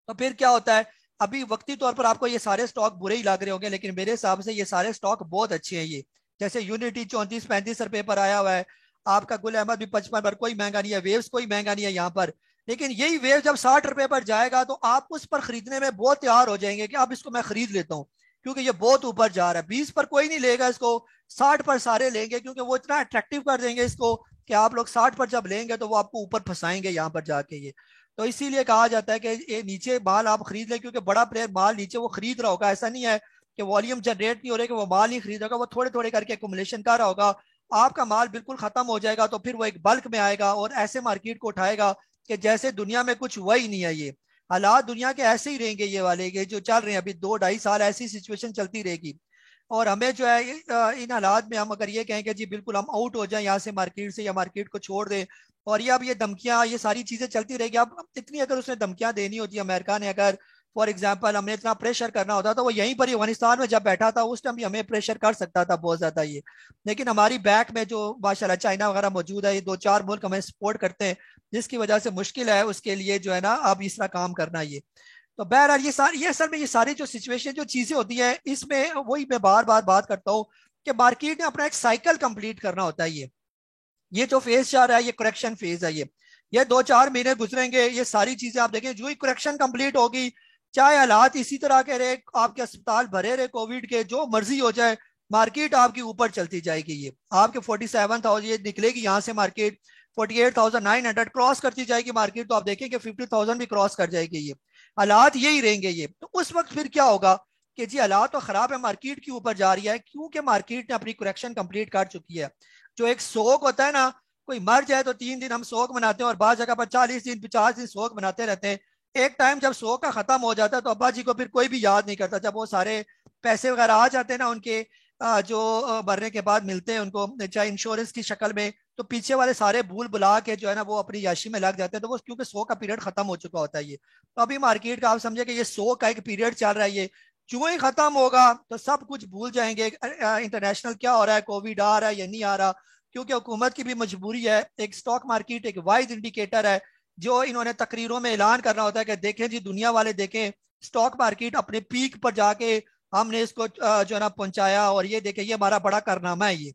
तो फिर क्या होता है, अभी वक्ती तौर पर आपको ये सारे स्टॉक बुरे ही लग रहे होंगे, लेकिन मेरे हिसाब से ये सारे स्टॉक बहुत अच्छे हैं। ये जैसे यूनिटी 34-35 रुपए पर आया हुआ है, आपका गुल अहमद भी 55 पर, कोई महंगा नहीं है, वेव्स कोई महंगा नहीं है यहाँ पर। लेकिन यही वेव जब 60 रुपए पर जाएगा तो आप उस पर खरीदने में बहुत तैयार हो जाएंगे कि अब इसको मैं खरीद लेता हूँ, क्योंकि ये बहुत ऊपर जा रहा है। 20 पर कोई नहीं लेगा इसको, 60 पर सारे लेंगे, क्योंकि वो इतना अट्रैक्टिव कर देंगे इसको कि आप लोग 60 पर जब लेंगे तो वो आपको ऊपर फंसाएंगे यहाँ पर जाके। ये तो इसीलिए कहा जाता है कि ये नीचे माल आप खरीद लें, क्योंकि बड़ा प्लेयर माल नीचे वो खरीद रहा होगा, ऐसा नहीं है कि वॉल्यूम जनरेट नहीं हो रहा कि वो माल नहीं खरीद रहा, वो थोड़े थोड़े करके एक्युमुलेशन कर रहा होगा। आपका माल बिल्कुल खत्म हो जाएगा तो फिर वो एक बल्क में आएगा और ऐसे मार्केट को उठाएगा कि जैसे दुनिया में कुछ हुआ ही नहीं है। ये हालात दुनिया के ऐसे ही रहेंगे, ये वाले के जो चल रहे हैं अभी 2-2.5 साल ऐसी सिचुएशन चलती रहेगी। और हमें जो है इन हालात में हम अगर ये कहें कि जी बिल्कुल हम आउट हो जाएं यहाँ से मार्केट से, या मार्केट को छोड़ दें, और ये अब ये धमकियां ये सारी चीजें चलती रहेगी। अब इतनी अगर उसने धमकियां देनी होती है अमेरिका ने, अगर फॉर एग्जाम्पल हमने इतना प्रेशर करना होता तो वो यहीं पर ही अफगानिस्तान में जब बैठा था उस टाइम भी हमें प्रेशर कर सकता था बहुत ज्यादा ये। लेकिन हमारी बैक में जो माशाल्लाह चाइना वगैरह मौजूद है, ये 2-4 मुल्क हमें सपोर्ट करते हैं, जिसकी वजह से मुश्किल है उसके लिए जो है ना अब इस तरह काम करना। ये तो बहरहाल ये असल में ये सारी जो सिचुएशन जो चीजें होती है इसमें वही मैं बार बार बात करता हूँ कि मार्केट ने अपना एक साइकिल कंप्लीट करना होता है। ये जो फेज चल रहा है ये करेक्शन फेज है। ये 2-4 महीने गुजरेंगे, ये सारी चीजें आप देखें, जो ही करेक्शन कंप्लीट होगी, चाहे हालात इसी तरह के रहे, आपके अस्पताल भरे रहे कोविड के, जो मर्जी हो जाए, मार्केट आपकी ऊपर चलती जाएगी। ये आपके 47,000 ये निकलेगी यहाँ से मार्केट 48,900 क्रॉस करती जाएगी मार्केट, तो आप देखेंगे 50,000 भी क्रॉस कर जाएगी। ये हालात यही रहेंगे। ये तो उस वक्त फिर क्या होगा कि जी हालात तो खराब है, मार्केट की ऊपर जा रही है, क्योंकि मार्केट ने अपनी करेक्शन कंप्लीट कर चुकी है। जो एक शोक होता है ना, कोई मर जाए तो 3 दिन हम शोक मनाते हैं और बाद जगह पर 40 दिन 50 दिन शोक मनाते रहते हैं। एक टाइम जब शोक का खत्म हो जाता है तो अब्बा जी को फिर कोई भी याद नहीं करता। जब वो सारे पैसे वगैरह आ जाते हैं ना उनके, जो मरने के बाद मिलते हैं उनको, चाहे इंश्योरेंस की शक्ल में, तो पीछे वाले सारे भूल भुला के जो है ना वो अपनी याशी में लग जाते हैं। तो वो क्योंकि शो का पीरियड खत्म हो चुका होता है। ये तो अभी मार्केट का आप समझे कि ये शो का एक पीरियड चल रहा है। ये जो ही खत्म होगा तो सब कुछ भूल जाएंगे, इंटरनेशनल क्या हो रहा है, कोविड आ रहा है या नहीं आ रहा, क्योंकि हुकूमत की भी मजबूरी है। एक स्टॉक मार्केट एक वाइज इंडिकेटर है जो इन्होंने तकरीरों में ऐलान करना होता है कि देखें जी दुनिया वाले देखें, स्टॉक मार्केट अपने पीक पर जाके हमने इसको जो है ना पहुंचाया, और ये देखें ये हमारा बड़ा कारनामा है।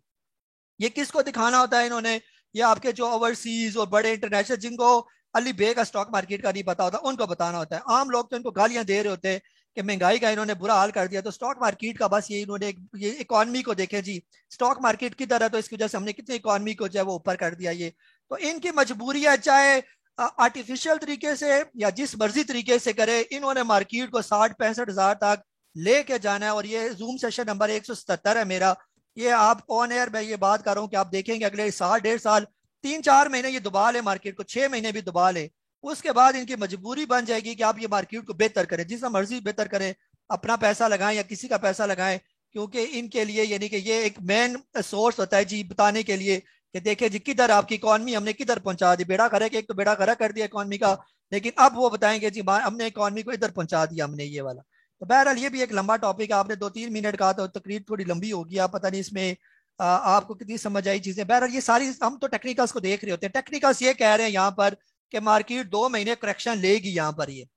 ये किसको दिखाना होता है इन्होंने, ये आपके जो ओवरसीज और बड़े इंटरनेशनल जिनको अली बे का स्टॉक मार्केट का नहीं पता होता उनको बताना होता है। आम लोग तो इनको गालियां दे रहे होते हैं कि महंगाई का इन्होंने बुरा हाल कर दिया। तो स्टॉक मार्केट का बस ये इन्होंने ये इकोनॉमी को देखें जी, स्टॉक मार्केट की तरह, तो इसकी वजह से हमने कितनी इकोनॉमी को जो है वो ऊपर कर दिया। ये तो इनकी मजबूरी है, चाहे आर्टिफिशियल तरीके से या जिस मर्जी तरीके से करे, इन्होंने मार्केट को 60-65 हज़ार तक लेके जाना है। और ये जूम सेशन नंबर 177 है मेरा। ये आप ऑन एयर मैं ये बात कर रहा हूँ कि आप देखेंगे अगले साल, 1.5 साल, 3-4 महीने ये दुबा ले मार्केट को, 6 महीने भी दुबा ले। उसके बाद इनकी मजबूरी बन जाएगी कि आप ये मार्केट को बेहतर करें, जिसका मर्जी बेहतर करें, अपना पैसा लगाएं या किसी का पैसा लगाएं। क्योंकि इनके लिए यानी कि ये एक मेन सोर्स होता है जी बताने के लिए कि देखिए जी किधर आपकी इकॉनमी हमने किधर पहुंचा दी। बेड़ा करे कि एक तो बेड़ा करा कर दिया इकॉनमी का, लेकिन अब वो बताएंगे जी हमने इकॉनमी को इधर पहुंचा दिया हमने ये वाला। तो बहरहाल ये भी एक लंबा टॉपिक है, आपने 2-3 मिनट कहा तो तकरीर थोड़ी लंबी होगी, आप पता नहीं इसमें आपको कितनी समझ आई चीजें। बहरहाल ये सारी हम तो टेक्निकल्स को देख रहे होते हैं। टेक्निकल्स ये कह रहे हैं यहाँ पर कि मार्केट 2 महीने करेक्शन लेगी। यहाँ पर ये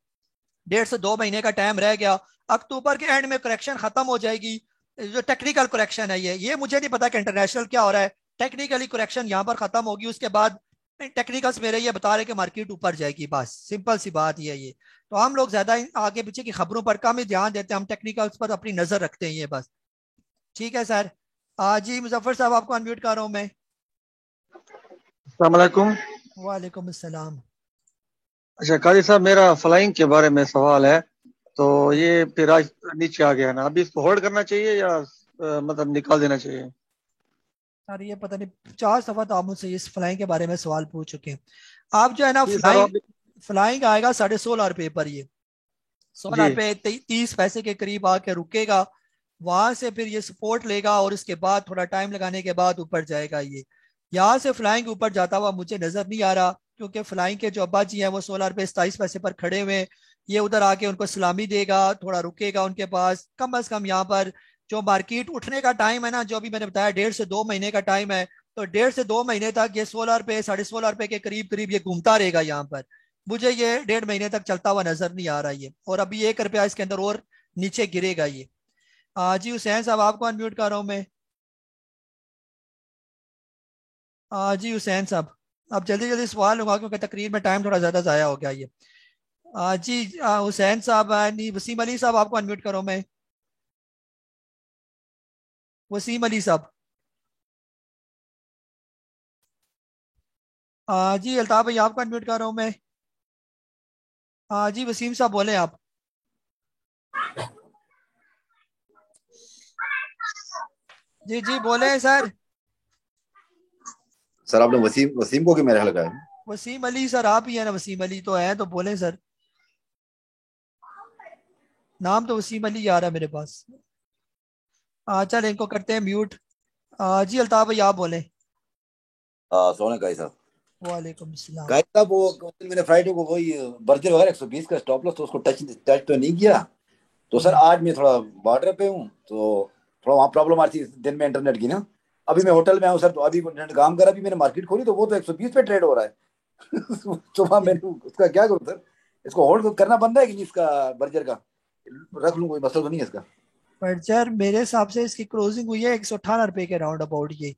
1.5 से 2 महीने का टाइम रह गया, अक्टूबर के एंड में करेक्शन खत्म हो जाएगी। जो टेक्निकल करेक्शन है ये मुझे नहीं पता कि इंटरनेशनल क्या हो रहा है। टेक्निकली करेक्शन यहाँ पर खत्म होगी, उसके बाद टेक्निकल्स मेरे ये बता रहे कि मार्केट ऊपर जाएगी, बस सिंपल सी बात ये। तो हम लोग ज्यादा आगे पीछे की खबरों पर कम ही ध्यान देते हैं, हम टेक्निकल्स पर अपनी नजर रखते हैं ये बस। ठीक है सर। जी मुजफ्फर साहब आपको अनम्यूट कर रहा हूँ मैं। अस्सलाम वालेकुम। वालेकुम अस्सलाम। अच्छा काजी साहब, मेरा फ्लाइंग के बारे में सवाल है। तो ये फिर आज नीचे आ गया ना, अभी इसको होल्ड करना चाहिए या मतलब निकाल देना चाहिए? सर ये पता नहीं 50 दफा तो आप मुझसे इस फ्लाइंग के बारे में सवाल पूछ चुके हैं। आप जो है ना जी सर फ्लाइंग, आप फ्लाइंग आएगा 16.5 रुपए पर, ये 16 रुपए 30 पैसे के करीब आके रुकेगा। वहां से फिर ये सपोर्ट लेगा और उसके बाद थोड़ा टाइम लगाने के बाद ऊपर जाएगा। ये यहाँ से फ्लाइंग ऊपर जाता हुआ मुझे नजर नहीं आ रहा, क्योंकि फ्लाइंग के जो अब्बा जी हैं वो 16 रुपए 27 पैसे पर खड़े हुए हैं। ये उधर आके उनको सलामी देगा, थोड़ा रुकेगा उनके पास। कम अज कम यहाँ पर जो मार्केट उठने का टाइम है ना, जो अभी मैंने बताया 1.5 से 2 महीने का टाइम है, तो 1.5 से 2 महीने तक ये 16 रुपए 16.5 रुपए के करीब करीब ये घूमता रहेगा यहाँ पर। मुझे ये 1.5 महीने तक चलता हुआ नजर नहीं आ रहा ये, और अभी 1 रुपया इसके अंदर और नीचे गिरेगा ये। जी हुसैन साहब आपको अनम्यूट कर रहा हूँ मैं। जी हुसैन साहब अब जल्दी जल्दी सवाल लूंगा, क्योंकि तकरीर में टाइम थोड़ा ज्यादा जाया हो गया ये। जी हुसैन साहब, नहीं वसीम अली साहब आपको अनम्यूट करो मैं। वसीम अली साहब। जी अल्ताफ भाई आपको अनम्यूट कर रहा हूँ मैं। जी वसीम साहब बोले आप। जी जी बोले सर। सर आपने वसीम वसीम को कि मेरे ख्याल लगाया? वसीम अली सर आप ही है ना? वसीम अली तो है, तो बोले सर, नाम तो वसीम अली आ रहा है मेरे पास। चल इनको करते हैं म्यूट। जी अल्ताफ भाई आप बोले। सोने गाइस साहब। वालेकुम सलाम। गाइस साहब वो उस दिन मैंने फ्राइडे को वही बर्जर वगैरह 120 का स्टॉप लॉस, तो उसको टच टच तो नहीं किया। तो सर आज मैं थोड़ा बॉर्डर पे हूँ, तो थोड़ा वहाँ प्रॉब्लम आ रही थी दिन में इंटरनेट की ना। अभी मैं होटल में आऊँ सर, तो अभी इंटरनेट काम कर, अभी मैंने मार्केट खोली तो वो तो 120 पे ट्रेड हो रहा है। तो वहाँ मैंने उसका क्या करूँ सर? इसको होल्ड करना बनता है कि नहीं इसका बर्जर का? रख लूँ, कोई मसला तो नहीं है इसका? बर्जर मेरे हिसाब से इसकी क्लोजिंग हुई है 118 रुपए के राउंड अबाउट ये,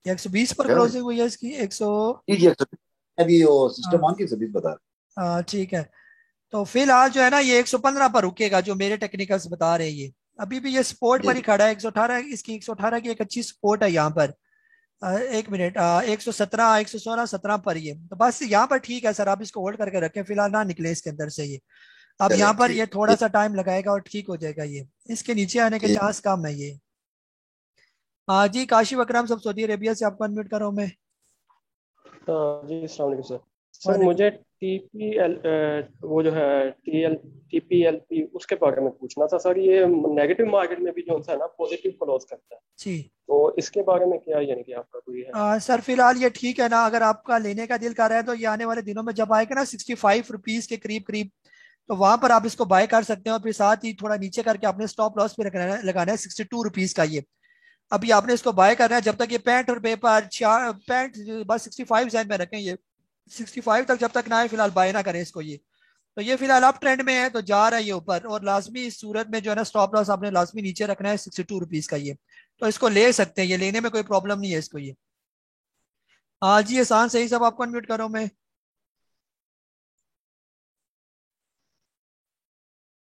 120 पर चलो क्लोजिंग हुई है इसकी। 100 जी जी 120 अभी वो सिस्टम ऑन की 120 बता रहा ठीक है। तो फिलहाल जो है ना ये 115 पर रुकेगा, जो मेरे टेक्निकल्स बता रहे हैं। ये अभी भी ये सपोर्ट है। पर ही खड़ा है 118, इसकी 118 की एक अच्छी सपोर्ट है यहाँ पर। एक मिनट 117 116 17 पर ये, तो बस यहाँ पर ठीक है सर, आप इसको होल्ड करके रखें फिलहाल, ना निकले इसके अंदर से ये। अब चले यहाँ पर ये ठीक थोड़ा सा टाइम लगाएगा और ठीक हो जाएगा ये, इसके नीचे आने के ठीक। चांस कम है ये। जी काशिफ अकरम सब सऊदी अरेबिया से आपको अनम्यूट कर रहा हूँ मैं। जी अस्सलाम वालेकुम सर। सर वालेकुम। मुझे टीपीएल वो जो है टीपीएलपी उसके बारे में पूछना था सर। ये नेगेटिव मार्केट में भी जो है ना पॉजिटिव क्लोज करता है, जी तो इसके बारे में क्या यानी कि आपका कोई है? सर फिलहाल ये ठीक है ना, अगर आपका लेने का दिल कर रहा है तो ये आने वाले दिनों में जब आएगा ना 65 रुपीज के करीब करीब, तो वहां पर आप इसको बाय कर सकते हैं। और फिर साथ ही थोड़ा नीचे करके आपने स्टॉप लॉस पे लगाना है 62 रुपीज का ये। अभी आपने इसको बाय करना है जब तक ये 65 रुपए पर 65, बस 65 जहन में रखें ये, 65 तक जब तक ना आए फिलहाल बाय ना करें इसको ये। तो ये फिलहाल अप ट्रेंड में है तो जा रहा है ये ऊपर, और लाजमी इस सूरत में जो है ना स्टॉप लॉस आपने लाजमी नीचे रखना है 62 रुपीज का ये। तो इसको ले सकते हैं, ये लेने में कोई प्रॉब्लम नहीं है इसको ये। जी एहसान सही सब आपको अनम्यूट कर रहा हूं मैं।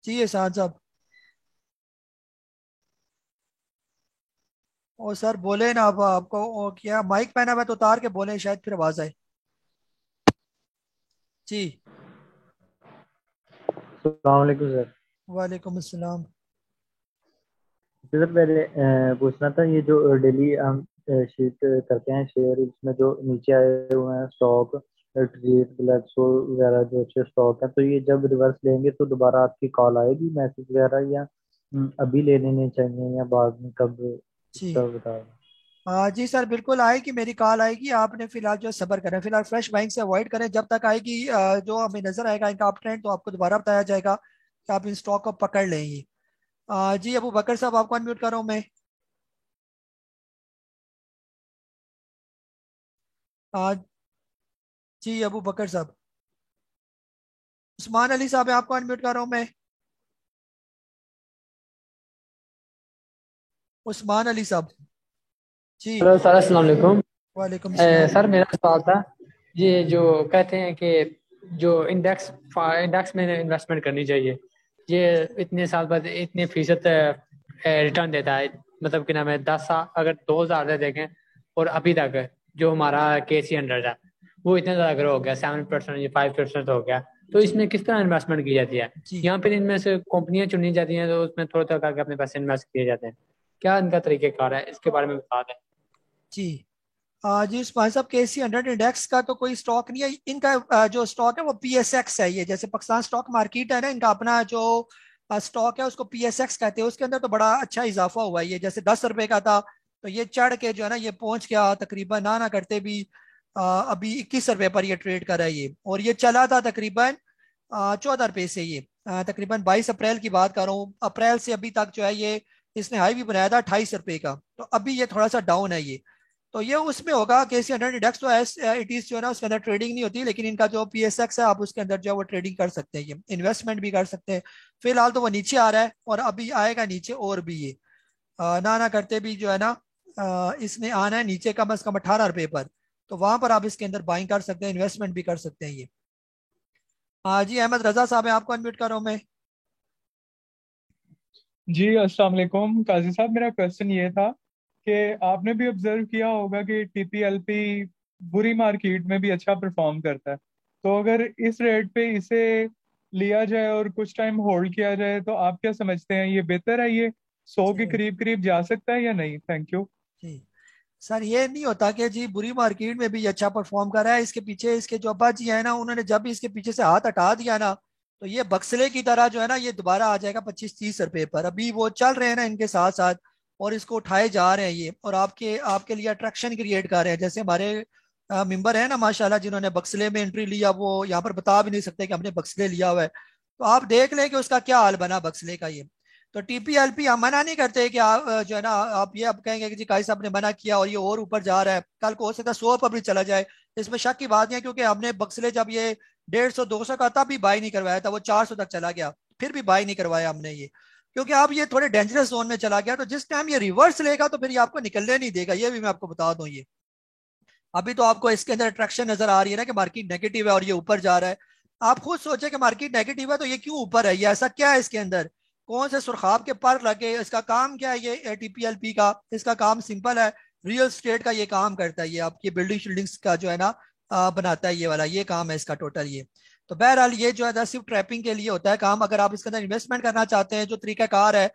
जी एहसान साहब। ओ सर बोले ना, अब आपको क्या माइक पहना हुआ है तो उतार के बोले, शायद फिर आवाज आए। जी अस्सलाम वालेकुम सर। वालेकुम अस्सलाम। सर पहले पूछना था, ये जो डेली हम शीट करते हैं शेयर, इसमें जो नीचे आए हुए हैं स्टॉक ट्रीट ग्लैक्सो वगैरह जो अच्छे स्टॉक हैं, तो ये जब रिवर्स लेंगे तो दोबारा आपकी कॉल आएगी मैसेज वगैरह, या अभी ले लेने चाहिए या बाद में, कब जी इसका बता दें। जी सर, बिल्कुल आएगी, मेरी कॉल आएगी। आपने फिलहाल जो सब्र करें, फिलहाल फ्रेश बाइंग से अवॉइड करें जब तक आएगी। जो हमें नजर आएगा इनका अप ट्रेंड, तो आपको दोबारा बताया जाएगा कि आप इन स्टॉक को पकड़ लेंगे। जी अबू बकर साहब, आपको अनम्यूट कर रहा हूँ मैं। आ, जी अबू बकर साहब। उस्मान अली साहब है, आपको अनम्यूट कर रहा हूँ मैं। उस्मान अली साहब। जी हेलो सर, अस्सलाम वालेकुम। वालेकुम सलाम। सर मेरा सवाल था, ये जो कहते हैं कि जो इंडेक्स में इन्वेस्टमेंट करनी चाहिए, ये इतने साल बाद इतने फीसद रिटर्न देता है, मतलब कि नाम है 10 साल, अगर 2000 से देखें और अभी तक जो हमारा KC100 है वो इतना ज़्यादा ग्रो हो गया, 7% या 5% हो गया, तो इसमें किस तरह इन्वेस्टमेंट की जाती है? जी यहाँ पे इनमें से कंपनियां चुनी जाती हैं, तो उसमें थोड़ा थोड़ा करके अपने पैसे इन्वेस्ट किए जाते हैं, क्या इनका तरीकेकार है, इसके बारे में बता दें। जी जी उस्मान साहब, KC100 इंडेक्स का तो कोई स्टॉक नहीं है इनका। जो स्टॉक है वो PSX है। ये जैसे पाकिस्तान स्टॉक मार्केट है ना, इनका अपना जो स्टॉक है उसको PSX कहते हैं। उसके अंदर तो बड़ा अच्छा इजाफा हुआ है। ये जैसे 10 रुपए का था, तो ये चढ़ के जो है ना ये पहुंच गया तकरीबन, ना करते भी अभी 21 रुपए पर ये ट्रेड कर रहा है ये। और ये चला था तकरीबन 14 रुपए से। ये तकरीबन 22 अप्रैल की बात कर रहा हूँ। अप्रैल से अभी तक जो है ये इसने हाई भी बनाया था 28 रुपए का। तो अभी ये थोड़ा सा डाउन है ये। तो ये उसमें होगा KC100 इंडेक्स, तो एस इट इज जो है ना उसके अंदर ट्रेडिंग नहीं होती, लेकिन इनका जो PSX है आप उसके अंदर जो है वो ट्रेडिंग कर सकते हैं, ये इन्वेस्टमेंट भी कर सकते हैं। फिलहाल तो वो नीचे आ रहा है और अभी आएगा नीचे और भी ये। ना करते भी जो है ना इसने आना है नीचे कम से कम 18 रुपए पर। तो वहां पर आप इसके अंदर बाइंग कर सकते हैं, इन्वेस्टमेंट भी कर सकते हैं ये। जी अहमद रजा साहब है, आपको अनम्यूट कर रहा हूं मैं। जी अस्सलाम वालेकुम काजी साहब, मेरा क्वेश्चन ये था कि आपने भी ऑब्जर्व किया होगा कि TPLP बुरी मार्केट में भी अच्छा परफॉर्म करता है, तो अगर इस रेट पे इसे लिया जाए और कुछ टाइम होल्ड किया जाए तो आप क्या समझते हैं, ये बेहतर है, ये 100 के करीब करीब जा सकता है या नहीं? Thank you. जी सर, ये नहीं होता कि जी बुरी मार्केट में भी अच्छा परफॉर्म कर रहा है। इसके पीछे इसके जो अब्बा जी है ना, उन्होंने जब भी इसके पीछे से हाथ हटा दिया ना, तो ये बक्सले की तरह जो है ना ये दोबारा आ जाएगा 25-30 रुपए पर। अभी वो चल रहे हैं ना इनके साथ साथ, और इसको उठाए जा रहे हैं ये, और आपके आपके लिए अट्रैक्शन क्रिएट कर रहे हैं। जैसे हमारे मेंबर है ना माशाल्लाह, जिन्होंने बक्सले में एंट्री लिया, वो यहाँ पर बता भी नहीं सकते कि हमने बक्सले लिया हुआ है। तो आप देख लें कि उसका क्या हाल बना बक्सले का ये। तो TPLP हम मना नहीं करते कि आप जो है ना आप ये अब कहेंगे कि जी काई साहब ने मना किया और ये और ऊपर जा रहा है, कल को हो सकता है 100 पर भी चला जाए। इसमें शक की बात नहीं है, क्योंकि हमने बक्सले जब ये 150-200 का तब भी बाई नहीं करवाया था, वो 400 तक चला गया, फिर भी बाई नहीं करवाया हमने ये। क्योंकि अब ये थोड़े डेंजरस जोन में चला गया, तो जिस टाइम ये रिवर्स लेगा तो फिर ये आपको निकलने नहीं देगा, ये भी मैं आपको बता दूं ये। अभी तो आपको इसके अंदर अट्रैक्शन नजर आ रही है ना कि मार्केट नेगेटिव है और ये ऊपर जा रहा है। आप खुद सोचे कि मार्केट नेगेटिव है तो ये क्यों ऊपर है, ये ऐसा क्या है इसके अंदर, कौन से सुरखाब के पर लगे, इसका काम क्या है ये TPLP का? इसका काम सिंपल है, रियल स्टेट का ये काम करता है। ये आपकी बिल्डिंग शिल्डिंग्स का जो है ना बनाता है, ये वाला ये काम है इसका टोटल ये। तो बहरहाल ये जो है ना सिर्फ ट्रैपिंग के लिए होता है काम। अगर आप इसके अंदर इन्वेस्टमेंट करना चाहते हैं, जो तरीकाकार है,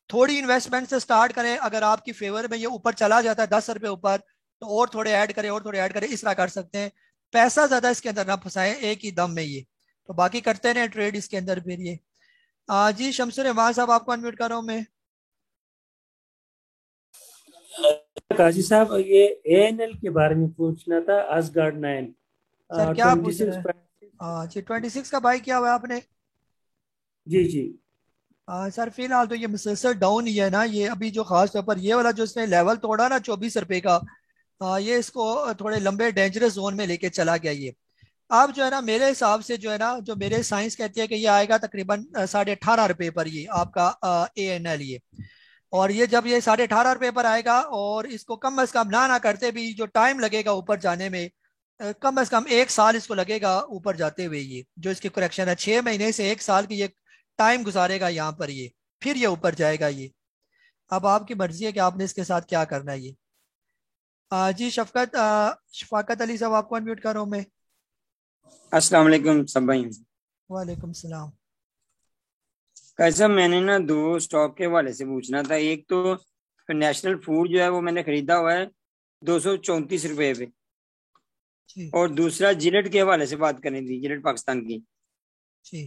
थोड़ी इन्वेस्टमेंट से स्टार्ट करें। अगर आपकी फेवर में ये ऊपर चला जाता है 10 रुपए ऊपर, तो और थोड़े ऐड करें और थोड़े ऐड करें, इस तरह कर सकते हैं। पैसा ज्यादा इसके अंदर ना फंसाएं एक ही दम में ये। तो बाकी करते रहे ट्रेड इसके अंदर फिर ये। जी शमसुर रहमान साहब, आपको अनम्यूट कर रहा हूं मैं। काजी साहब, ये ANL के बारे में पूछना था, असगार्ड 9 सर क्या पूछ 26। रहे हैं? जी 26 का बाई किया हुआ है आपने? जी जी सर फिलहाल तो ये मुसलसल डाउन ही है ना ये। अभी जो खास तौर पर ये वाला जो इसने लेवल तोड़ा ना 24 रुपए का, ये इसको थोड़े लंबे डेंजरस जोन में लेके चला गया ये। अब जो है ना मेरे हिसाब से जो है ना, जो मेरे साइंस कहती है कि ये आएगा तकरीबन 18.5 रुपए पर ये आपका ANL ये। और ये जब ये 18.5 रुपए पर आएगा, और इसको कम से कम ना करते भी जो टाइम लगेगा ऊपर जाने में, कम से कम 1 साल इसको लगेगा ऊपर जाते हुए। ये जो इसकी करेक्शन है 6 महीने से 1 साल की ये टाइम गुजारेगा यहाँ पर ये, फिर ये ऊपर जाएगा ये। अब आपकी मर्जी है कि आपने इसके साथ क्या करना है ये। जी शफाकत अली साहब, आपको अनम्यूट कर रहा हूँ मैं। अस्सलाम वालेकुम सब भाई। वालेकुम सलाम। कैसा मैंने ना दो स्टॉक के हवाले से पूछना था। एक तो नेशनल फूड जो है वो मैंने खरीदा हुआ है 234 रुपए पे, जी और दूसरा जिलेट के हवाले से बात करनी थी, जिलेट पाकिस्तान की। जी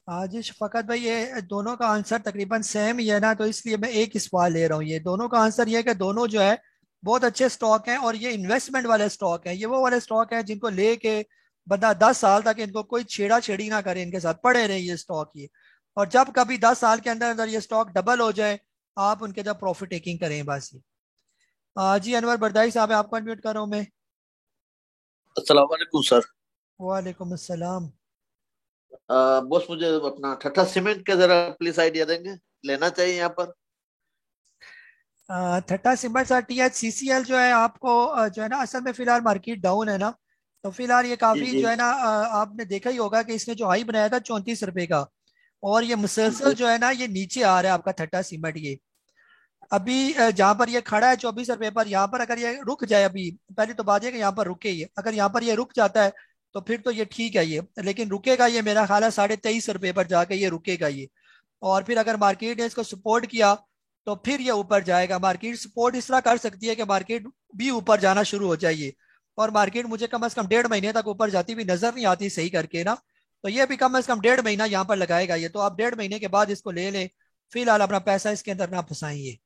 जी शफकत भाई, ये दोनों का आंसर तकरीबन सेम ही है ना, तो इसलिए मैं एक ही सवाल ले रहा हूँ। ये दोनों का आंसर ये है कि दोनों जो है बहुत अच्छे स्टॉक हैं, और ये इन्वेस्टमेंट वाले स्टॉक हैं। ये वो वाले स्टॉक हैं जिनको लेके बंदा 10 साल तक इनको कोई छेड़ा छेड़ी ना करे, इनके साथ पड़े रहे ये स्टॉक ये। और जब कभी 10 साल के अंदर अंदर ये स्टॉक डबल हो जाए, आप उनके जब प्रॉफिट टेकिंग करें बस ये। जी अनवर बरदाई साहब, आपको अनम्यूट कर रहा हूँ मैं। अस्सलाम वालेकुम सर। वालेकुम अस्सलाम। बॉस मुझे अपना ठट्टा सीमेंट का जरा प्लीज आइडिया देंगे, लेना चाहिए यहाँ पर। थट्टा सिंबल सर, THCCL जो है आपको जो है ना, असल में फिलहाल मार्केट डाउन है ना, तो फिलहाल ये जी काफी जी जो है ना, आपने देखा ही होगा कि इसने जो हाई बनाया था 34 रुपए का, और ये मुसलसल जी जो है ना ये नीचे आ रहा है आपका थट्टा सीमेंट। ये अभी जहाँ पर ये खड़ा है 24 रुपए पर, यहाँ पर अगर ये रुक जाए, अभी पहले तो बात है कि यहाँ पर रुके ये, अगर यहाँ पर ये रुक जाता है तो फिर तो ये ठीक है ये, लेकिन रुकेगा ये मेरा ख्याल है 23.5 रुपए पर जाके ये रुकेगा ये। और फिर अगर मार्केट ने इसको सपोर्ट किया तो फिर ये ऊपर जाएगा। मार्केट सपोर्ट इस तरह कर सकती है कि मार्केट भी ऊपर जाना शुरू हो जाए, और मार्केट मुझे कम से कम 1.5 महीने तक ऊपर जाती हुई नजर नहीं आती सही करके ना, तो ये भी कम से कम 1.5 महीना यहाँ पर लगाएगा ये। तो आप 1.5 महीने के बाद इसको ले लें, फिलहाल अपना पैसा इसके अंदर ना फंसाइए।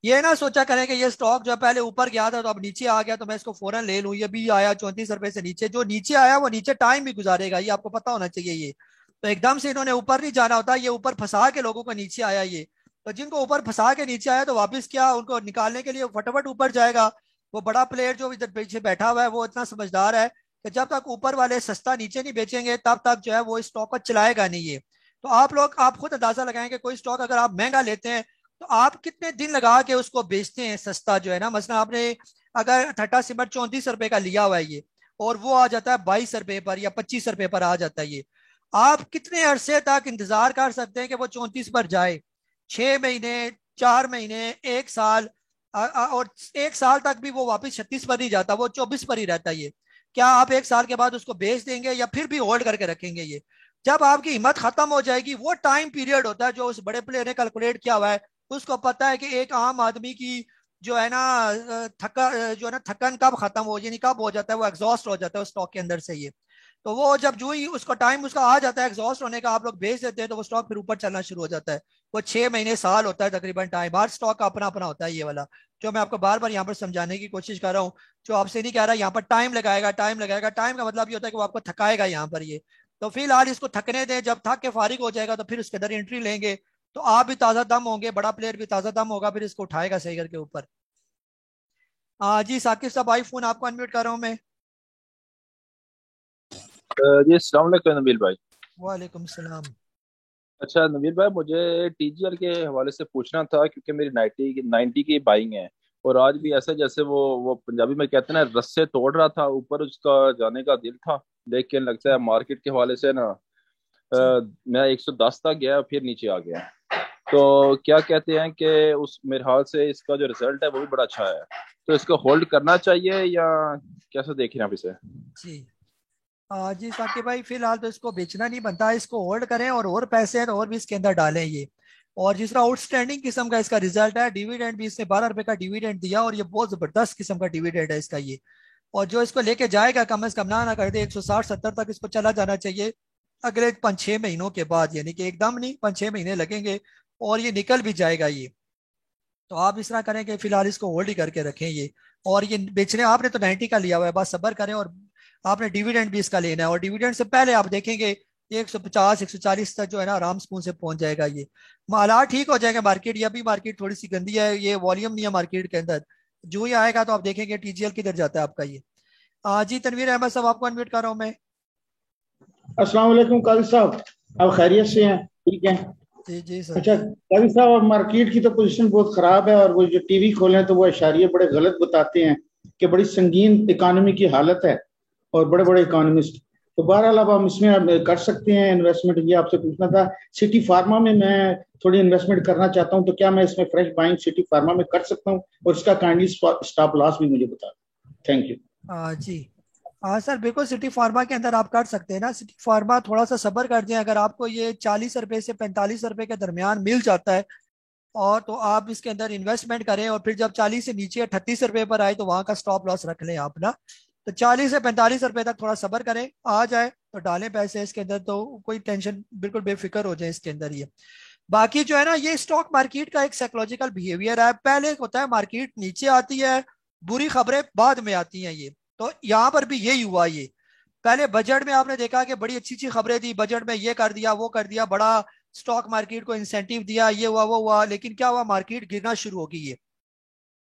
ये ना सोचा करें कि ये स्टॉक जो पहले ऊपर गया था तो अब नीचे आ गया तो मैं इसको फौरन ले लूं। ये भी आया 34 रुपए से नीचे, जो नीचे आया वो नीचे टाइम भी गुजारेगा, ये आपको पता होना चाहिए। ये तो एकदम से इन्होंने ऊपर नहीं जाना होता, ये ऊपर फंसा के लोगों को नीचे आया ये। तो जिनको ऊपर फंसा के नीचे आया तो वापस क्या उनको निकालने के लिए फटाफट ऊपर जाएगा। वो बड़ा प्लेयर जो इधर पीछे बैठा हुआ है वो इतना समझदार है कि जब तक ऊपर वाले सस्ता नीचे नहीं बेचेंगे तब तक जो है वो इस स्टॉक को चलाएगा नहीं ये। तो आप लोग आप खुद अंदाजा लगाएं कि कोई स्टॉक अगर आप महंगा लेते हैं तो आप कितने दिन लगा के उसको बेचते हैं सस्ता जो है ना। मसलन आपने अगर थट्टा सिमट 34 रुपए का लिया हुआ है ये, और वो आ जाता है 22 रुपए पर या 25 रुपए पर आ जाता है ये, आप कितने अरसे तक इंतजार कर सकते हैं कि वो 34 पर जाए? 6 महीने, 4 महीने, 1 साल, और 1 साल तक भी वो वापस 36 पर नहीं जाता, वो 24 पर ही रहता है ये। क्या आप 1 साल के बाद उसको बेच देंगे या फिर भी होल्ड करके रखेंगे ये? जब आपकी हिम्मत खत्म हो जाएगी, वो टाइम पीरियड होता है जो उस बड़े प्लेयर ने कैलकुलेट किया हुआ है। उसको पता है कि एक आम आदमी की जो है ना थकन कब खत्म हो, यानी कब हो जाता है, वो एग्जॉस्ट हो जाता है उस स्टॉक के अंदर से ये। तो वो जब जो ही उसको टाइम उसका आ जाता है एग्जॉस्ट होने का, आप लोग बेच देते हैं तो वो स्टॉक फिर ऊपर चलना शुरू हो जाता है। वो 6 महीने साल होता है तकरीबन टाइम, हर स्टॉक का अपना अपना होता है ये वाला, जो मैं आपको बार बार यहाँ पर समझाने की कोशिश कर रहा हूँ। जो आपसे नहीं कह रहा यहाँ पर टाइम लगाएगा, टाइम लगाएगा, टाइम का मतलब ये होता है कि वो आपको थकाएगा यहाँ पर ये। तो फिलहाल इसको थकने दें, जब थक के फारिग हो जाएगा तो फिर उसके अंदर एंट्री लेंगे, तो आप भी ताजा दम होंगे, बड़ा प्लेयर भी ताजा दम होगा, फिर इसको उठाएगा सही करके ऊपर। जी साकिब साहब आई फोन आपको अनम्यूट कर रहा हूँ मैं। जी अस्सलाम वालेकुम नबील भाई। वालेकुम सलाम। अच्छा नबील भाई, मुझे TGL के हवाले से पूछना था क्योंकि मेरी 90 की बाइंग है, और आज भी ऐसा जैसे वो पंजाबी में कहते हैं ना, रस्से तोड़ रहा था, ऊपर उसका जाने का दिल था, लेकिन लगता है मार्केट के हवाले से ना मैं 110 तक गया फिर नीचे आ गया। तो क्या कहते हैं कि उस मेरे हाल से इसका जो रिजल्ट है वो भी बड़ा अच्छा है, तो इसको होल्ड करना चाहिए या कैसे देख रहे हैं आप इसे? जी जी साकिब भाई, फिलहाल तो इसको बेचना नहीं बनता, इसको होल्ड करें, और पैसे हैं तो और भी इसके अंदर डालें ये। और जिस तरह आउटस्टैंडिंग किस्म का इसका रिजल्ट है, डिविडेंड भी इसने 12 रुपए का डिविडेंड दिया, और ये बहुत जबरदस्त किस्म का डिविडेंड है इसका ये। और जो इसको लेके जाएगा कम से कम ना कर दे 160-170 तक इसको चला जाना चाहिए अगले 5-6 महीनों के बाद, यानी कि एकदम नहीं, 5-6 महीने लगेंगे और ये निकल भी जाएगा ये। तो आप इस तरह करें कि फिलहाल इसको होल्ड ही करके रखें ये। और ये बेचने आपने तो 90 का लिया हुआ है, बस सब्र करें, और आपने डिविडेंड भी इसका लेना है, और डिविडेंड से पहले आप देखेंगे 150-140 तक जो है ना आराम सुकून से पहुंच जाएगा ये। हालात ठीक हो जाएगा मार्केट, या भी मार्केट थोड़ी सी गंदी है, ये वॉल्यूम नहीं है मार्केट के अंदर, जो ही आएगा तो आप देखेंगे TGL किधर जाता है आपका ये। जी तनवीर अहमद साहब आपको अनम्यूट कर रहा हूँ मैं। अस्सलाम वालेकुम काजी साहब, आप खैरियत से हैं? ठीक है जी सर। अच्छा काजी साहब, अब मार्केट की तो पोजीशन बहुत खराब है, और वो जो टीवी खोले तो वो इशारे बड़े गलत बताते हैं कि बड़ी संगीन इकानमी की हालत है, और बड़े बड़े इकोनॉमिस्ट। तो बहरहाल अब हम इसमें अब कर सकते हैं इन्वेस्टमेंट, ये आपसे पूछना था। सिटी फार्मा में मैं थोड़ी इन्वेस्टमेंट करना चाहता हूँ, तो क्या मैं इसमें फ्रेश बाइंग सिटी फार्मा में कर सकता हूँ? और इसका काइंडली स्टॉप लॉस भी मुझे बता दें। Thank you. जी हाँ सर बिल्कुल, सिटी फार्मा के अंदर आप कर सकते हैं ना। सिटी फार्मा थोड़ा सा सब्र कर दें, अगर आपको ये 40 रुपए से 45 रुपए के दरमियान मिल जाता है और तो आप इसके अंदर इन्वेस्टमेंट करें, और फिर जब 40 से नीचे 38 रुपए पर आए तो वहां का स्टॉप लॉस रख लें आप ना। तो 40 से 45 रुपए तक थोड़ा सब्र करें, आ जाए तो डालें पैसे इसके अंदर, तो कोई टेंशन, बिल्कुल बेफिक्र हो जाए इसके अंदर ये। बाकी जो है ना, ये स्टॉक मार्केट का एक साइकोलॉजिकल बिहेवियर है। पहले होता है मार्केट नीचे आती है, बुरी खबरें बाद में आती हैं ये। तो यहाँ पर भी यही हुआ ये। पहले बजट में आपने देखा कि बड़ी अच्छी अच्छी खबरें थी, बजट में ये कर दिया वो कर दिया, बड़ा स्टॉक मार्केट को इंसेंटिव दिया, ये हुआ वो हुआ, लेकिन क्या हुआ, मार्केट गिरना शुरू हो गई है।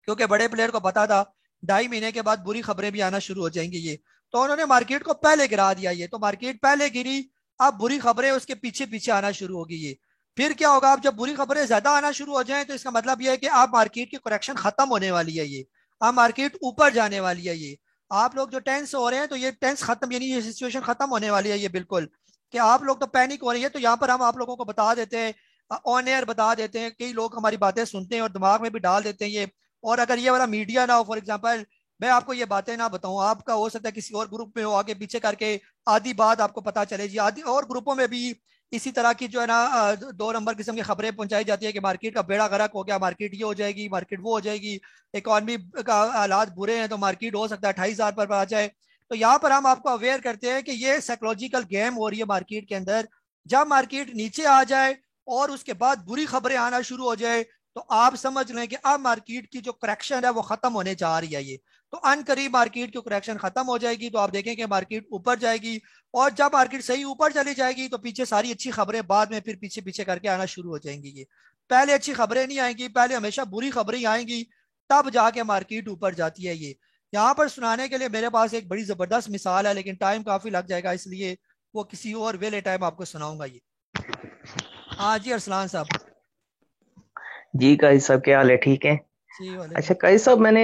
क्योंकि बड़े प्लेयर को पता था 2.5 महीने के बाद बुरी खबरें भी आना शुरू हो जाएंगी ये, तो उन्होंने मार्केट को पहले गिरा दिया ये। तो मार्केट पहले गिरी, अब बुरी खबरें उसके पीछे पीछे आना शुरू हो गई ये। फिर क्या होगा, अब जब बुरी खबरें ज्यादा आना शुरू हो जाएं तो इसका मतलब यह है कि अब मार्केट की करेक्शन खत्म होने वाली है ये, अब मार्केट ऊपर जाने वाली है ये। आप लोग जो टेंस हो रहे हैं तो ये टेंस खत्म, यानी ये सिचुएशन खत्म होने वाली है ये बिल्कुल, कि आप लोग तो पैनिक हो रही है। तो यहाँ पर हम आप लोगों को बता देते हैं, ऑन एयर बता देते हैं, कई लोग हमारी बातें सुनते हैं और दिमाग में भी डाल देते हैं ये। और अगर ये वाला मीडिया ना हो, फॉर एग्जाम्पल मैं आपको ये बातें ना बताऊं, आपका हो सकता है किसी और ग्रुप में हो, आगे पीछे करके आधी बात आपको पता चले जी, आधी और ग्रुपों में भी इसी तरह की जो है ना 2 नंबर किस्म की खबरें पहुंचाई जाती है कि मार्केट का बेड़ा गर्क हो गया, मार्केट ये हो जाएगी, मार्केट वो हो जाएगी, इकॉनमी का हालात बुरे हैं तो मार्केट हो सकता है 28,000 पर आ जाए। तो यहाँ पर हम आपको अवेयर करते हैं कि ये साइकोलॉजिकल गेम हो रही है मार्केट के अंदर। जब मार्केट नीचे आ जाए और उसके बाद बुरी खबरें आना शुरू हो जाए तो आप समझ लें कि अब मार्केट की जो करेक्शन है वो खत्म होने जा रही है ये। तो अन करीब मार्केट की करेक्शन खत्म हो जाएगी, तो आप देखें कि मार्केट ऊपर जाएगी, और जब मार्केट सही ऊपर चली जाएगी तो पीछे सारी अच्छी खबरें बाद में फिर पीछे पीछे करके आना शुरू हो जाएंगी ये। पहले अच्छी खबरें नहीं आएंगी, पहले हमेशा बुरी खबरें आएंगी, तब जाके मार्केट ऊपर जाती है ये। यहाँ पर सुनाने के लिए मेरे पास एक बड़ी जबरदस्त मिसाल है, लेकिन टाइम काफी लग जाएगा, इसलिए वो किसी और वेले टाइम आपको सुनाऊंगा ये। हाँ जी अरसलान साहब। जी काजी साहब, क्या हाल है? ठीक है। जी वाले। अच्छा काजी साहब, मैंने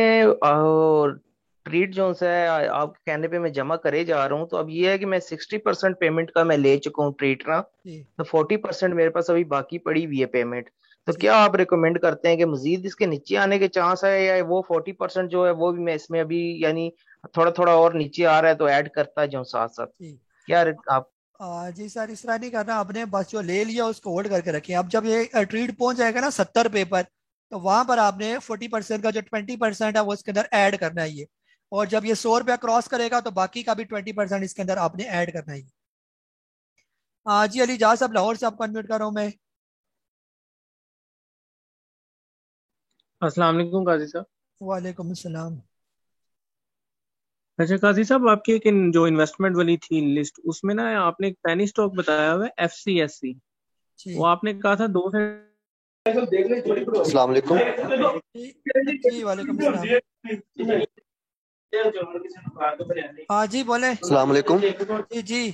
ट्रीट जो है आपके कहने पे मैं जमा करे जा रहा हूँ, तो अब ये है कि मैं 60% पेमेंट का मैं ले चुका हूँ ट्रीट ना, तो 40% मेरे पास अभी बाकी पड़ी हुई है पेमेंट। तो क्या आप रिकमेंड करते हैं कि मजीद इसके नीचे आने के चांस है, या वो 40% जो है वो भी मैं इसमें अभी यानी थोड़ा थोड़ा और नीचे आ रहा है तो ऐड करता जाऊँ साथ साथ? क्या आप? जी सर, इस तरह नहीं करना आपने, बस जो ले लिया उसको होल्ड करके रखिए। अब जब ये ट्रीट पहुंच जाएगा ना 70 पर, तो वहां पर आपने 40% का जो 20% है वो इसके अंदर ऐड करना है ये। और जब ये 100 रुपया क्रॉस करेगा तो बाकी का भी 20% इसके अंदर आपने ऐड करना है। हाँ जी अली जहा साहब, लाहौर से आपको अनम्यूट कर रहा हूँ मैं। अस्सलाम वालेकुम काजी साहब। वालेकुम अस्सलाम। अच्छा काजी साहब, आपकी एक जो इन्वेस्टमेंट वाली थी लिस्ट, उसमें ना आपने एक पैनी स्टॉक बताया हुआ है FCSC, वो आपने कहा था 2 से। अस्सलाम वालेकुम। जी वालेकुम अस्सलाम। हाँ जी बोले। अस्सलाम वालेकुम। जी जी।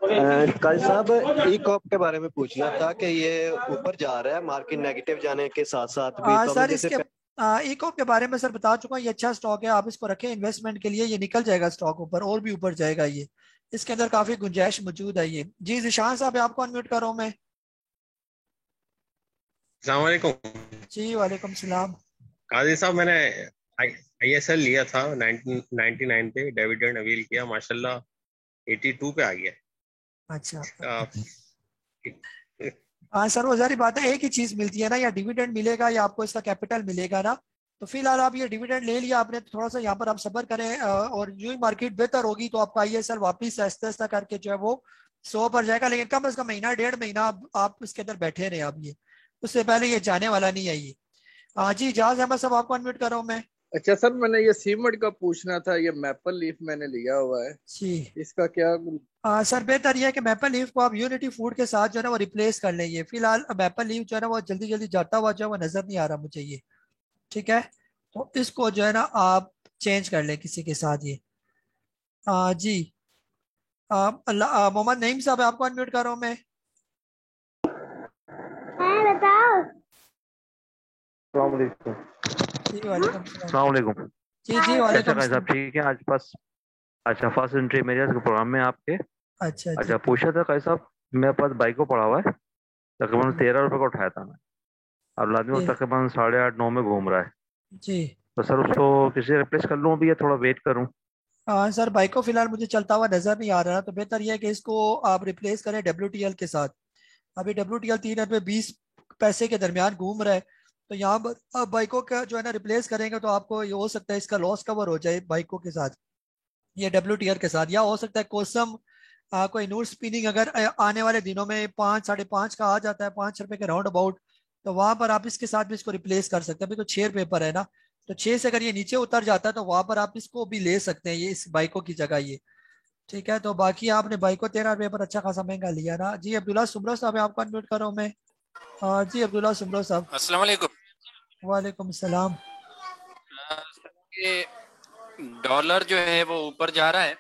काजी साहब, ई कॉप के बारे में पूछना था कि ये ऊपर जा रहा है, मार्केट नेगेटिव जाने के साथ साथ भी, तो सर इसके इको के बारे में सर बता चुका हूँ, ये अच्छा स्टॉक है, आप इसको रखें इन्वेस्टमेंट के लिए, ये निकल जाएगा स्टॉक ऊपर, और भी ऊपर जाएगा ये, इसके अंदर काफी गुंजाइश मौजूद है ये। जी जिशान साहब, आपको अनम्यूट कर रहा हूँ मैं। अस्सलाम वालेकुम। जी वालेकुम सलाम। काजी साहब, मैंने ISL लिया था 1999 पे, डिविडेंड अवील किया, माशाल्लाह 82 पे आ गया। अच्छा हाँ सर, वो सारी बात है, एक ही चीज मिलती है ना, या डिविडेंड मिलेगा या आपको इसका कैपिटल मिलेगा ना। तो फिलहाल आप ये डिविडेंड ले लिया आपने, तो थोड़ा सा यहाँ पर आप सब्र करें, और जो ही मार्केट बेहतर होगी तो आपका ISL वापिस आहिस्ता आहिस्ता करके जो है वो 100 पर जाएगा, लेकिन कम से कम महीना 1.5 महीना आप इसके अंदर बैठे रहे। अब ये उससे पहले ये जाने वाला नहीं है ये। हाँ जी जहाज अहमद साहब, आपको अनम्यूट कर रहा हूँ मैं। अच्छा सर, मैंने ये सीमेंट का पूछना था, ये मैपल लीफ मैंने लिया हुआ है जी, इसका क्या? सर बेहतर यह है कि मैपल लीफ को आप यूनिटी फूड के साथ जो है ना वो रिप्लेस कर लेंगे। फिलहाल मैपल लीफ जो है ना वो जल्दी जल्दी जाता हुआ जो है वो नजर नहीं आ रहा मुझे ये, ठीक है, तो इसको जो है ना आप चेंज कर लें किसी के साथ ये। जी मोहम्मद नईम साहब, आपको अनम्यूट कर रहा हूँ मैं। बताओ। जी वालेकुम अस्सलाम वालेकुम। जी जी वालेकुम साहब, ठीक है आज पास। अच्छा फर्स्ट एंट्री मेरे प्रोग्राम में आपके। अच्छा पूछा था कैसा साहब, मेरे पास बाइक को पड़ा हुआ है, तकरीबन 13 रुपए का उठाया था मैं, अब लाजमी तकरीबन 8:30 9 में घूम रहा है जी, तो सर उसको किसी रिप्लेस कर लूँ अभी या थोड़ा वेट करूँ? सर बाइको फिलहाल मुझे चलता हुआ नजर नहीं आ रहा, तो बेहतर यह है कि इसको आप रिप्लेस करें WTL के साथ। अभी WTL 3 रुपये 20 पैसे के दरमियान घूम रहा है, तो यहाँ पर आप बाइको का जो है ना रिप्लेस करेंगे तो आपको ये हो सकता है इसका लॉस कवर हो जाए बाइको के साथ, ये WTL के साथ। या हो सकता है कोसम कोई नूर स्पिनिंग अगर आने वाले दिनों में 5 5.5 का आ जाता है, 5 रुपए के राउंड अबाउट, तो वहां पर आप इसके साथ भी इसको रिप्लेस कर सकते हैं। अभी तो 6 रुपए पर है ना, तो 6 से अगर ये नीचे उतर जाता है तो वहां पर आप इसको भी ले सकते हैं, ये इस बाइको की जगह ये। ठीक है, तो बाकी आपने बाइको 13 रुपए पर अच्छा खासा महंगा लिया ना। जी अब्दुल्ला सुमरो साहब है, आपको अनम्यूट कर रहा हूँ मैं। जी अब्दुल्ला सुमरो साहब। अस्सलाम वालेकुम। वालेकुम सलाम। ये डॉलर जो है वो ऊपर जा रहा है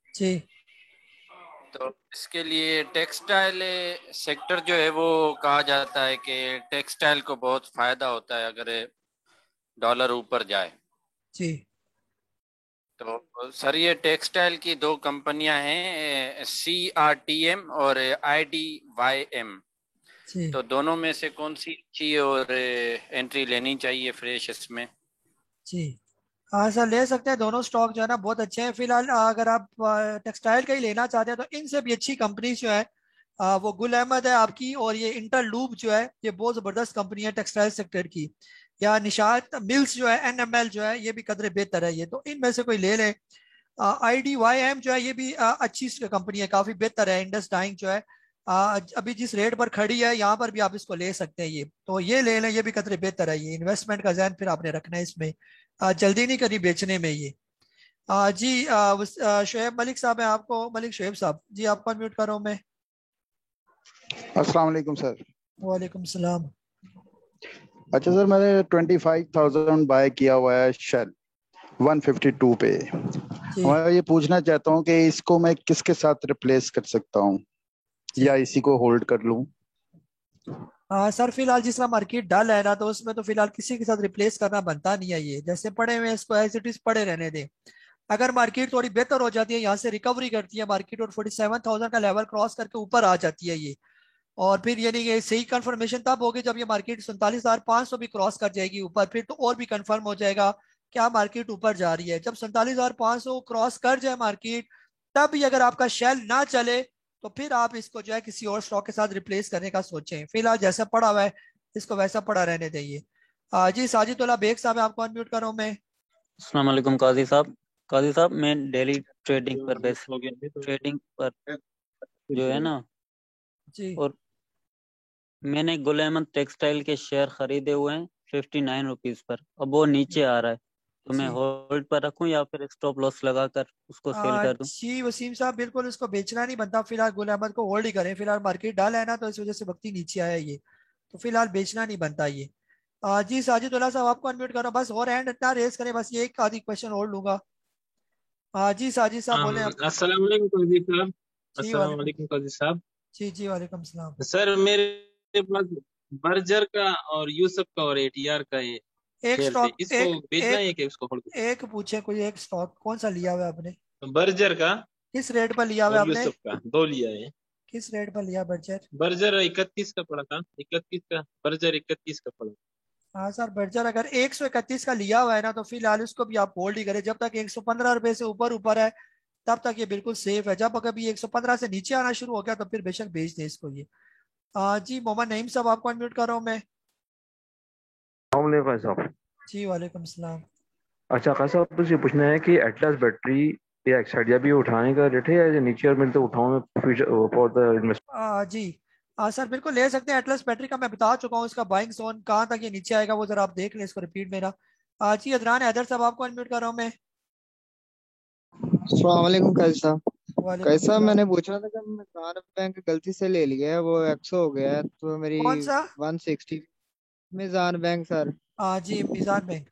जी, तो इसके लिए टेक्सटाइल सेक्टर जो है वो कहा जाता है कि टेक्सटाइल को बहुत फायदा होता है अगर डॉलर ऊपर जाए। जी तो सर ये टेक्सटाइल की 2 कंपनियां हैं, CRTM और IDYM, जी तो दोनों में से कौन सी अच्छी और एंट्री लेनी चाहिए फ्रेश इसमें? जी हाँ सर, ले सकते हैं, दोनों स्टॉक जो है ना बहुत अच्छे हैं। फिलहाल अगर आप टेक्सटाइल का ही लेना चाहते हैं तो इनसे भी अच्छी कंपनी जो है वो गुल अहमद है आपकी, और ये इंटरलूप जो है ये बहुत ज़बरदस्त कंपनी है टेक्सटाइल सेक्टर की। या निशात मिल्स जो है NML जो है ये भी कदरे बेहतर है ये, तो इनमें से कोई ले लें। IDYM जो है ये भी अच्छी कंपनी है, काफ़ी बेहतर है। इंडस डाइंग जो है अभी जिस रेट पर खड़ी है यहाँ पर भी आप इसको ले सकते हैं, ये तो ये ले लें, ये भी कदरे बेहतर है। ये इन्वेस्टमेंट का ज़हन फिर आपने रखना है इसमें, जल्दी नहीं करनी बेचने में ये। जी शुएब मलिक साहब है, आपको मलिक शुएब साहब जी, आपको अनम्यूट कर रहा हूँ मैं। अस्सलाम वालेकुम सर। वालेकुम सलाम। अच्छा सर, मैंने 25,000 बाय किया हुआ है शेल 152 पे। मैं ये पूछना चाहता हूँ कि इसको मैं किसके साथ रिप्लेस कर सकता हूँ या इसी को होल्ड कर लूँ? सर फिलहाल जिस तरह मार्केट डल है ना, तो उसमें तो फिलहाल किसी के साथ रिप्लेस करना बनता नहीं है। ये जैसे पड़े हुए इसको एज इट इज पड़े रहने दें। अगर मार्केट थोड़ी बेहतर हो जाती है, यहाँ से रिकवरी करती है मार्केट और 47,000 का लेवल क्रॉस करके ऊपर आ जाती है ये, और फिर यानी कि सही कंफर्मेशन तब होगी जब ये मार्केट 47,500 भी क्रॉस कर जाएगी ऊपर, फिर तो और भी कंफर्म हो जाएगा क्या मार्केट ऊपर जा रही है। जब 47,500 क्रॉस कर जाए मार्केट, तब भी अगर आपका शेल ना चले तो फिर आप इसको जो है किसी और स्टॉक के साथ रिप्लेस करने का सोचें। फिलहाल जैसा पड़ा हुआ है इसको वैसा पड़ा रहने देंगे। जी साजिदुल्लाह बेग साहब आपको अनम्यूट कर रहा हूं मैं। अस्सलाम वालेकुम काजी साहब। काजी साहब मैं डेली ट्रेडिंग पर बेस ट्रेडिंग पर जो है ना जी, और मैंने गुल अहमद टेक्सटाइल के शेयर खरीदे हुए हैं 59 रुपीज पर। अब वो नीचे आ रहा है तो मैं होल्ड पर रखूं या फिर स्टॉप लॉस लगाकर उसको सेल कर दूं? जी वसीम साहब बिल्कुल इसको बेचना नहीं बनता, फिलहाल गुल अहमद को होल्ड ही करें। फिलहाल मार्केट डाल है ना, तो इस वजह से वक्ती नीचे आया ये, तो फिलहाल बेचना नहीं बनता ये। जी साजिदुल्लाह साहब आपको अनम्यूट करो, बस और हैंड इतना रेस करें, बस ये एक आधी क्वेश्चन और लूंगा। जी साजिद साहब बोले। अस्सलाम वालेकुम काजी साहब। जी अस्सलाम वालेकुम काजी साहब। जी वालेकुम सलाम। सर मेरे पास बर्जर का और यूसुफ का और ATR का ये एक शेयर थे, स्टॉक इसको बेचना है कि इसको होल्ड? एक पूछे कोई एक स्टॉक कौन सा लिया हुआ आपने? बर्जर का। किस रेट पर लिया हुआ और आपने? यूसुफ का 2 लिया है। किस रेट पर लिया बर्जर? बर्जर 31 का पड़ा था, 31 का बर्जर 31 का पड़ा। हाँ सर, बर्जर अगर 131 का लिया हुआ है ना, तो फिलहाल उसको भी आप होल्ड ही करें। जब तक 115 रुपए से ऊपर है तब तक ये बिल्कुल सेफ है। जब कभी 115 से नीचे आना शुरू हो गया तो फिर बेशक बेच दे इसको ये। जी मोहम्मद नईम साहब आपको अनम्यूट कर रहा हूँ मैं। साहब जी वालेकुम सलाम। अच्छा खासा आपको ये पूछना है कि एटलस बैटरी या एक्साइडिया भी उठाने का रेट है या नीचे और मैं तो उठाऊं फॉर द इन्वेस्टमेंट? जी सर बिल्कुल ले सकते हैं। एटलस बैटरी का मैं बता चुका हूँ, इसका बाइंग जोन कहाँ तक ये नीचे आएगा वो जरा आप देख लें इसको रिपीट में ना। जी अदरान हैदर साहब आपको अनम्यूट कर रहा हूँ मैं। अस्सलाम वालेकुम काजी साहब। काजी साहब मैंने पूछना था कि मिजान बैंक गलती से ले लिया है, वो एक्सो हो गया है, तो मेरी कौन सा? 160 मिजान बैंक सर। जी मिजान बैंक।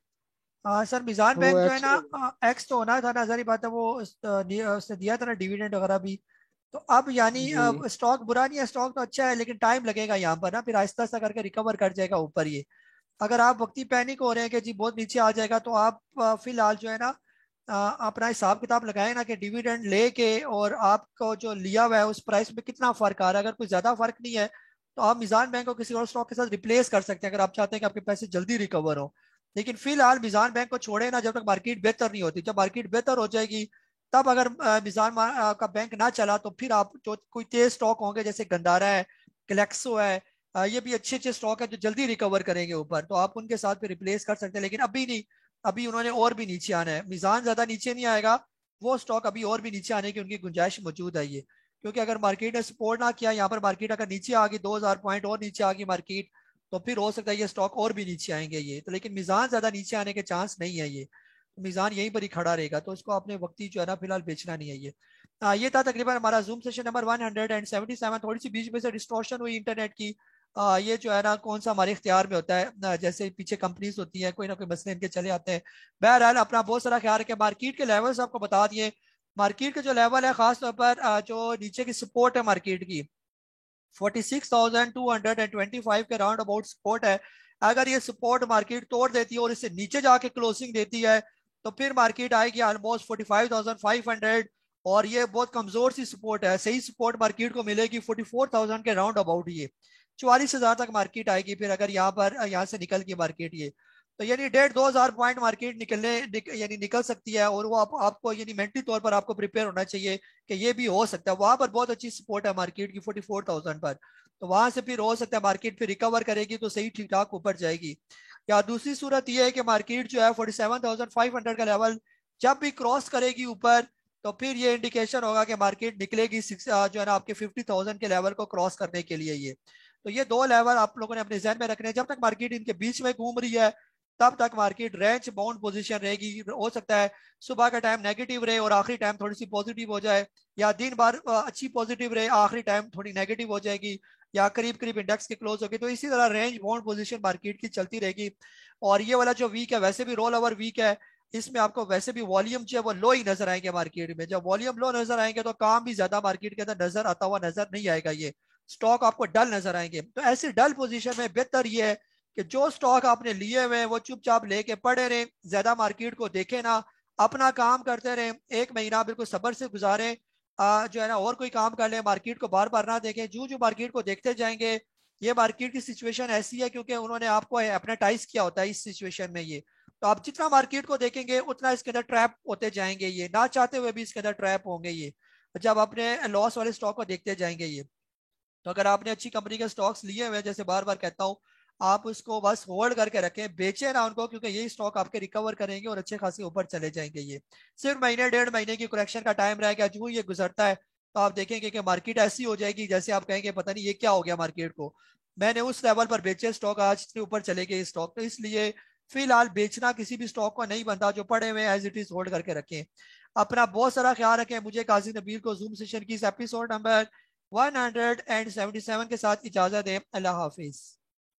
सर मिजान बैंक जो है ना एक्स तो होना था ना, सारी बात है वो उसने दिया था ना डिविडेंड वगैरह भी। तो अब यानी स्टॉक बुरा नहीं है, स्टॉक तो अच्छा है, लेकिन टाइम लगेगा यहाँ पर ना, फिर आहिस्ता आहिस्ता करके रिकवर कर जाएगा ऊपर ये। अगर आप वक्ती पैनिक हो रहे हैं कि जी बहुत नीचे आ जाएगा, तो आप फिलहाल जो है ना अपना हिसाब किताब लगाए ना कि डिविडेंड लेके और आपको जो लिया हुआ है उस प्राइस में कितना फर्क आ रहा है। अगर कोई ज्यादा फर्क नहीं है तो आप मिजान बैंक को किसी और स्टॉक के साथ रिप्लेस कर सकते हैं, अगर आप चाहते हैं कि आपके पैसे जल्दी रिकवर हो। लेकिन फिलहाल मिजान बैंक को छोड़े ना जब तक मार्केट बेहतर नहीं होती। जब मार्केट बेहतर हो जाएगी तब अगर मिजान का बैंक ना चला तो फिर आप जो कोई तेज स्टॉक होंगे जैसे गंदारा है, ग्लेक्सो है, ये भी अच्छे अच्छे स्टॉक है जो जल्दी रिकवर करेंगे ऊपर, तो आप उनके साथ रिप्लेस कर सकते हैं। लेकिन अभी नहीं, अभी उन्होंने और भी नीचे आना है, मिजान ज्यादा नीचे नहीं आएगा, वो स्टॉक अभी और भी नीचे आने की उनकी गुंजाइश मौजूद है ये, क्योंकि अगर मार्केट ने सपोर्ट ना किया, यहाँ पर मार्केट अगर नीचे आ गई 2000 पॉइंट और नीचे आ गई मार्केट, तो फिर हो सकता है ये स्टॉक और भी नीचे आएंगे ये तो। लेकिन मिजान ज्यादा नीचे आने के चांस नहीं है ये, तो मिजान यहीं पर ही खड़ा रहेगा, तो इसको आपने वक्ती जो है ना फिलहाल बेचना नहीं है ये। ये था तकरीबन हमारा जूम सेशन नंबर 177। थोड़ी सी बीच में से डिस्टॉर्शन हुई इंटरनेट की, ये जो है ना कौन सा हमारे इख्तियार में होता है, जैसे पीछे कंपनीज होती है, कोई ना कोई मसले इनके चले आते हैं। बहरहाल अपना बहुत सारा ख्याल रखें। मार्केट के लेवल्स आपको बता दिए, मार्केट के जो लेवल है खासतौर पर जो नीचे की सपोर्ट है मार्केट की 46,225 के राउंड अबाउट सपोर्ट है। अगर ये सपोर्ट मार्केट तोड़ देती है और इससे नीचे जाके क्लोजिंग देती है तो फिर मार्केट आएगी ऑलमोस्ट 45,500, और ये बहुत कमजोर सी सपोर्ट है। सही सपोर्ट मार्केट को मिलेगी 44,000 के राउंड अबाउट, ये 44,000 तक मार्केट आएगी फिर अगर यहाँ से निकल की मार्केट ये, तो यानी 1,500-2,000 पॉइंट मार्केट यानी निकल सकती है, और वो आपको यानी मेंटली तौर पर आपको प्रिपेयर होना चाहिए कि ये भी हो सकता है। वहां पर बहुत अच्छी सपोर्ट है मार्केट की 44,000 पर, तो वहां से फिर हो सकता है मार्केट फिर रिकवर करेगी तो सही ठीक ठाक ऊपर जाएगी। या दूसरी सूरत यह है कि मार्केट जो है 47,500 का लेवल जब भी क्रॉस करेगी ऊपर, तो फिर ये इंडिकेशन होगा कि मार्केट निकलेगी जो है ना आपके 50,000 के लेवल को क्रॉस करने के लिए ये। तो ये दो लेवल आप लोगों ने अपने जहन में रखने हैं। जब तक मार्केट इनके बीच में घूम रही है तब तक मार्केट रेंज बाउंड पोजीशन रहेगी। हो सकता है सुबह का टाइम नेगेटिव रहे और आखिरी टाइम थोड़ी सी पॉजिटिव हो जाए, या दिन भर अच्छी पॉजिटिव रहे आखिरी टाइम थोड़ी नेगेटिव हो जाएगी, या करीब करीब इंडेक्स के क्लोज होगी। तो इसी तरह रेंज बाउंड पोजीशन मार्केट की चलती रहेगी। और ये वाला जो वीक है वैसे भी रोल ओवर वीक है, इसमें आपको वैसे भी वॉल्यूम जो है वो लो ही नजर आएंगे मार्केट में। जब वॉल्यूम लो नजर आएंगे तो काम भी ज्यादा मार्केट के अंदर नजर आता हुआ नजर नहीं आएगा, ये स्टॉक आपको डल नजर आएंगे। तो ऐसी डल पोजीशन में बेहतर ये है कि जो स्टॉक आपने लिए हुए हैं वो चुपचाप लेके पड़े रहे, ज्यादा मार्केट को देखे ना, अपना काम करते रहे, 1 महीना बिल्कुल सब्र से गुजारें, जो है ना और कोई काम कर ले, मार्केट को बार बार ना देखें। जो मार्केट को देखते जाएंगे, ये मार्केट की सिचुएशन ऐसी है क्योंकि उन्होंने आपको एपनेटाइज किया होता है इस सिचुएशन में ये, तो आप जितना मार्केट को देखेंगे उतना इसके अंदर ट्रैप होते जाएंगे, ये ना चाहते हुए भी इसके अंदर ट्रैप होंगे ये, जब अपने लॉस वाले स्टॉक को देखते जाएंगे ये। तो अगर आपने अच्छी कंपनी के स्टॉक्स लिए हुए, जैसे बार बार कहता हूँ, आप उसको बस होल्ड करके रखें, बेचे ना उनको, क्योंकि यही स्टॉक आपके रिकवर करेंगे और अच्छे खासे ऊपर चले जाएंगे। ये सिर्फ महीने 1.5 महीने की करेक्शन का टाइम रहेगा, जो ये गुजरता है तो आप देखेंगे कि मार्केट ऐसी हो जाएगी जैसे आप कहेंगे पता नहीं ये क्या हो गया मार्केट को, मैंने उस लेवल पर बेचे स्टॉक, आज इतने ऊपर चले गए स्टॉक। तो इसलिए फिलहाल बेचना किसी भी स्टॉक को नहीं बनता, जो पड़े हुए एज इट इज होल्ड करके रखें। अपना बहुत सारा ख्याल रखें। मुझे काजी नबील को जूम सेशन की एपिसोड नंबर 177 के साथ इजाजत दें। अल्लाह हाफिज।